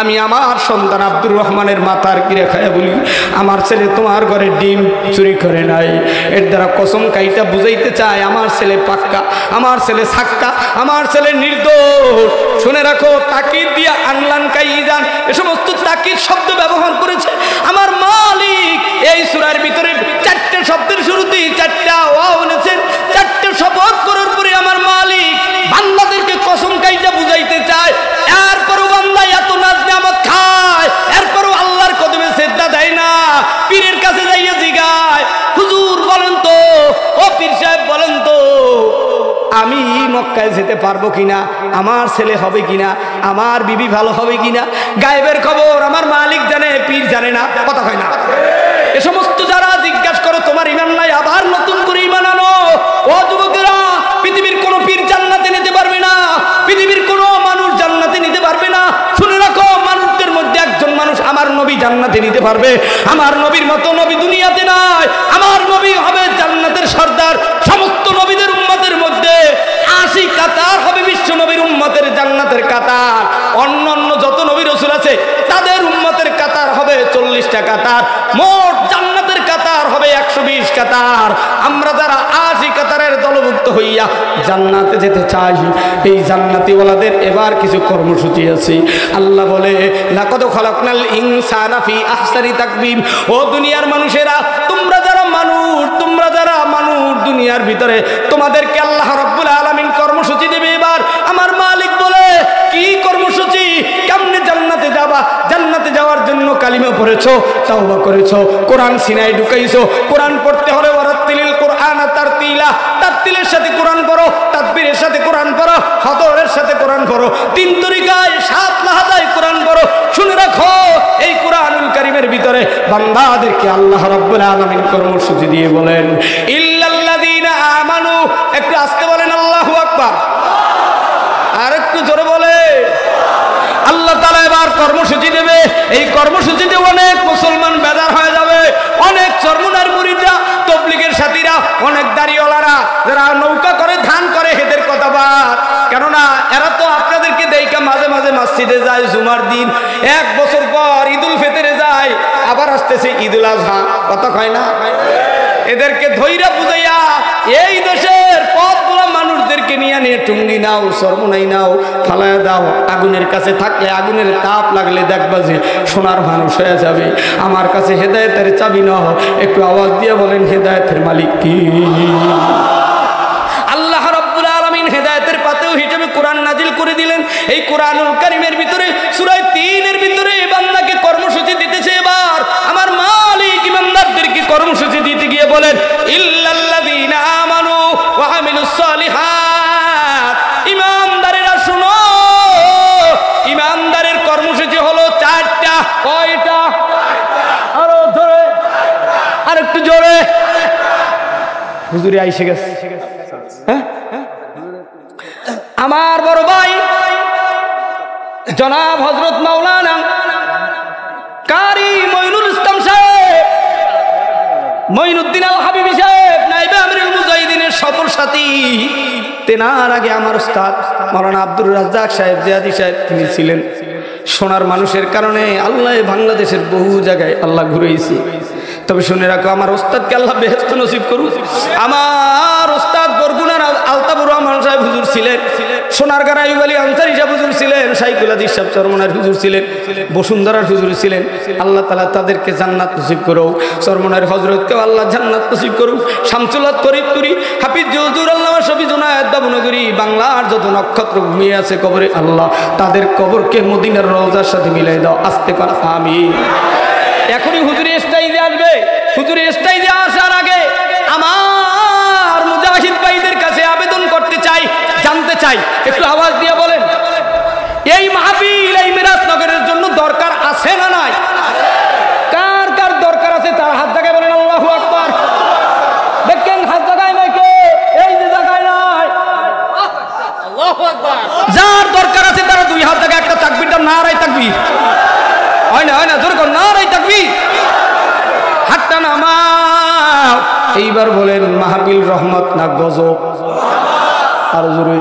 আমি আমার সন্তান আব্দুর রহমানের মাথার কিরে খায় বলি, আমার ছেলে তোমার ঘরে ডিম চুরি করে নাই। এর দ্বারা কসম কাইটা বুঝাইতে চায় আমার ছেলে পাক্কা, আমার ছেলে সাক্কা, আমার ছেলে নির্দোষ। শুনে রাখো, তাকিদ দিয়া আনলান কাইজান, এ সমস্ত তাকিদ শব্দ ব্যবহার করেছে আমার মালিক। এই সূরার ভিতরে 4টে শব্দের শুরুতেই 4টা ওয়াও এনেছেন। 4টে শপথ করার পরে আমার মালিক বান্দাদেরকে কসম কাইটা বুঝাইতে চায়। এরপরও বান্দা এত নাজ নিয়ামত খায়, এরপরও আল্লাহর কদমে সিজদা দেয় না। পীরের কাছে যাইয়া জিগায়, হুজুর বলেন তো, ও পীর সাহেব বলেন তো, আমি মক্কায় যেতে পারবো কিনা, আমার ছেলে হবে কিনা, আমার বিবি ভালো হবে কিনা, গায়েবের খবর আমার মালিক জানে, পীর জানে না। কথা হয় না? এ সমস্ত যারা জিজ্ঞাসা করো তোমার ইমান নাই, আবার নতুন করে ইমান আনো। ও যুবকেরা, পৃথিবীর কোনো পীর জান্নাতে নিতে পারবে না, পৃথিবীর কোনো মানুষ জান্নাতে নিতে পারবে না। শুনে রাখো, মানুষদের মধ্যে একজন মানুষ আমার নবী জান্নাতে নিতে পারবে। আমার নবীর মতো নবী দুনিয়াতে নাই। আমার নবী হবে জান্নাতের সর্দার। সমস্ত নবীদের উম্মতের মধ্যে ৮০ কাতার হবে বিশ্ব নবীর উম্মতের জান্নাতের কাতার। অন্যান্য যত নবী রাসূল আছে তাদের উম্মতের কাতার হবে 40টা কাতার। মোট জান্নাতের কাতার হবে 120 কাতার। আমরা যারা ৮০ কাতারের দলভুক্ত হইয়া জান্নাতে যেতে চাই, এই জান্নাতীওয়ালাদের এবার কিছু কর্মসূচি আছে। আল্লাহ বলে, লাকাদ খালাকনাল ইনসানা ফি আহসানি তাকবীম। ও দুনিয়ার মানুষেরা, তোমরা যারা মানুষ দুনিয়ার ভিতরে, তোমাদেরকে আল্লাহ রাব্বুল আলামিন কর্মসূচি দেবে। এবার আমার মালিক বলে, কি কর্মসূচি? কেমনে জান্নাতে যাবা? জান্নাতে যাওয়ার জন্য কালিমা পড়েছো, তাওবা করেছো, কোরআন সিনায় ঢুকাইছো। কোরআন পড়তে হলে ওয়ারাত্তিলিল কোরআন তারতিলা, তারতিলের সাথে কোরআন পড়ো, তাকবীরের সাথে কোরআন পড়ো, হদরের সাথে কোরআন পড়ো, 3 তরিকায় 7 লাহাজায় কোরআন পড়ো। শুনে রাখো, এই কোরআনুল কারীমের ভিতরে বান্দাদেরকে আল্লাহ রাব্বুল আলামিন কর্মসূচি দিয়ে বলেন, ইল্লাল্লাযীনা আমানু। একটু আস্তে বলেন আল্লাহু আকবার, আর একটু জোরে বলে। আল্লাহ তাআলা এবার কর্মসূচি দেবে। এই কর্মসূচিতে অনেক মুসলমান বেজার হয়ে যাবে। অনেক চরমুনার মুরিদরা, তবলিগের সাথীরা, অনেক দাড়িওয়ালারা যারা নৌকা করে ধান করে, এদের কথা বাদ। কেননা এরা তো আপনাদেরকে দেইকা মাঝে মাঝে মসজিদে যায় জুমার দিন, 1 বছর পর ঈদুল ফিতরে যায়, আবার আসতেছে ঈদুল আজহা। কথা কয় না? এদেরকে ধৈর্য বুঝাইয়া এই দেশের পথগুলো মানুষদেরকে নিয়ে টুঙ্গি নাও, সরমুনাই নাও, ফালায়া দাও। আগুনের কাছে থাকলে, আগুনের তাপ লাগলে দেখবা যে সোনার মানুষ হয়ে যাবে। আমার কাছে হেদায়েতের চাবি নাও। একটু আওয়াজ দিয়ে বলেন, হেদায়েতের মালিক কি? আল্লাহ রাব্বুল আলামিন হেদায়েতের পাতেও হিসেবে কোরআন নাজিল করে দিলেন। এই কোরআনুল কারীমের ভিতরে সূরা 3-এর ভিতরে বান্দাকে কর্মসূচি দিতেছে। এবার আমার মালিক ইমানদারদেরকে কর্মসূচি দিতে গিয়ে বলেন, ইল্লাল্লাযীনা আমানু ওয়া আমিলুস সালিহাত। ইমানদারেরা শুনো, ইমানদারের কর্মসূচি হলো 4টা। কয়টা? আরো জোরে, আর একটু জোরে। হুজুরে আইসে গেছে। হ্যাঁ, আমার বড় ভাই জনাব হযরত মাওলানা কারি মঈনুল ইসলাম সাহেব, মঈনুদ্দিন আল হাবিবি সাহেব, নায়েবে আমিরুল মুজাহিদিনের সফর সাথী। তেনার আগে আমার উস্তাদ মাওলানা আব্দুর রাজ্জাক সাহেব, জিয়াদি সাহেব, তিনি ছিলেন। সোনার মানুষের কারণে আল্লাহ বাংলাদেশের বহু জায়গায় আল্লাহ ঘুরেইছে। তবে শুনে রাখো, আমার ওস্তাদকে আল্লাহ বেহেশত নসিব করুন। আমার ওস্তাদ বরগুনার আলতাফুর রহমান সাহেব হুজুর ছিলেন, সোনারগাঁর আইয়ুব আলী আনসারী সাহেব হুজুর ছিলেন, শাইখুল হাদিস সাহেব চরমনার হুজুর ছিলেন, বসুন্ধরার হুজুর ছিলেন। আল্লাহ তাআলা তাদেরকে জান্নাত নসিব করুক। চরমনার হযরতকেও আল্লাহ জান্নাত নসিব করুক। শামসুল্লাহ ফরিদপুরি, হাফিজ হুজুর আল্লামা শফি জুনায়েদ বাবুনগরী, বাংলার যত নক্ষত্র ঘুমিয়ে আছে কবরে, আল্লাহ তাদের কবরকে মদিনার রওজার সাথে মিলাই দাও। আস্তে কর আমিন। এখনই হুজুর স্টেজে আসবে। হুজুর স্টেজে আসার আগে আমার মুজাহিদ ভাইদের কাছে আবেদন করতে চাই, জানতে চাই, একটু আওয়াজ দিয়ে বলেন, এই মাহফিল, এই মিরাজনগরের জন্য দরকার আছে না নাই? কার কার দরকার আছে তার হাত জায়গায় বলেন আল্লাহু আকবার। দেখেন হাত জায়গায় নাই কে? এই যে জায়গায় নাই। আল্লাহু আকবার। যার দরকার আছে তারা 2 হাত জায়গায় একটা তাকবীরটা নারায়ে তাকবীর। হয় না জোরে কর, নারায়ে তাকবীর। হাতটা নামাও। এইবার বলেন, মাহফিল রহমত না গজব? আর জোরে।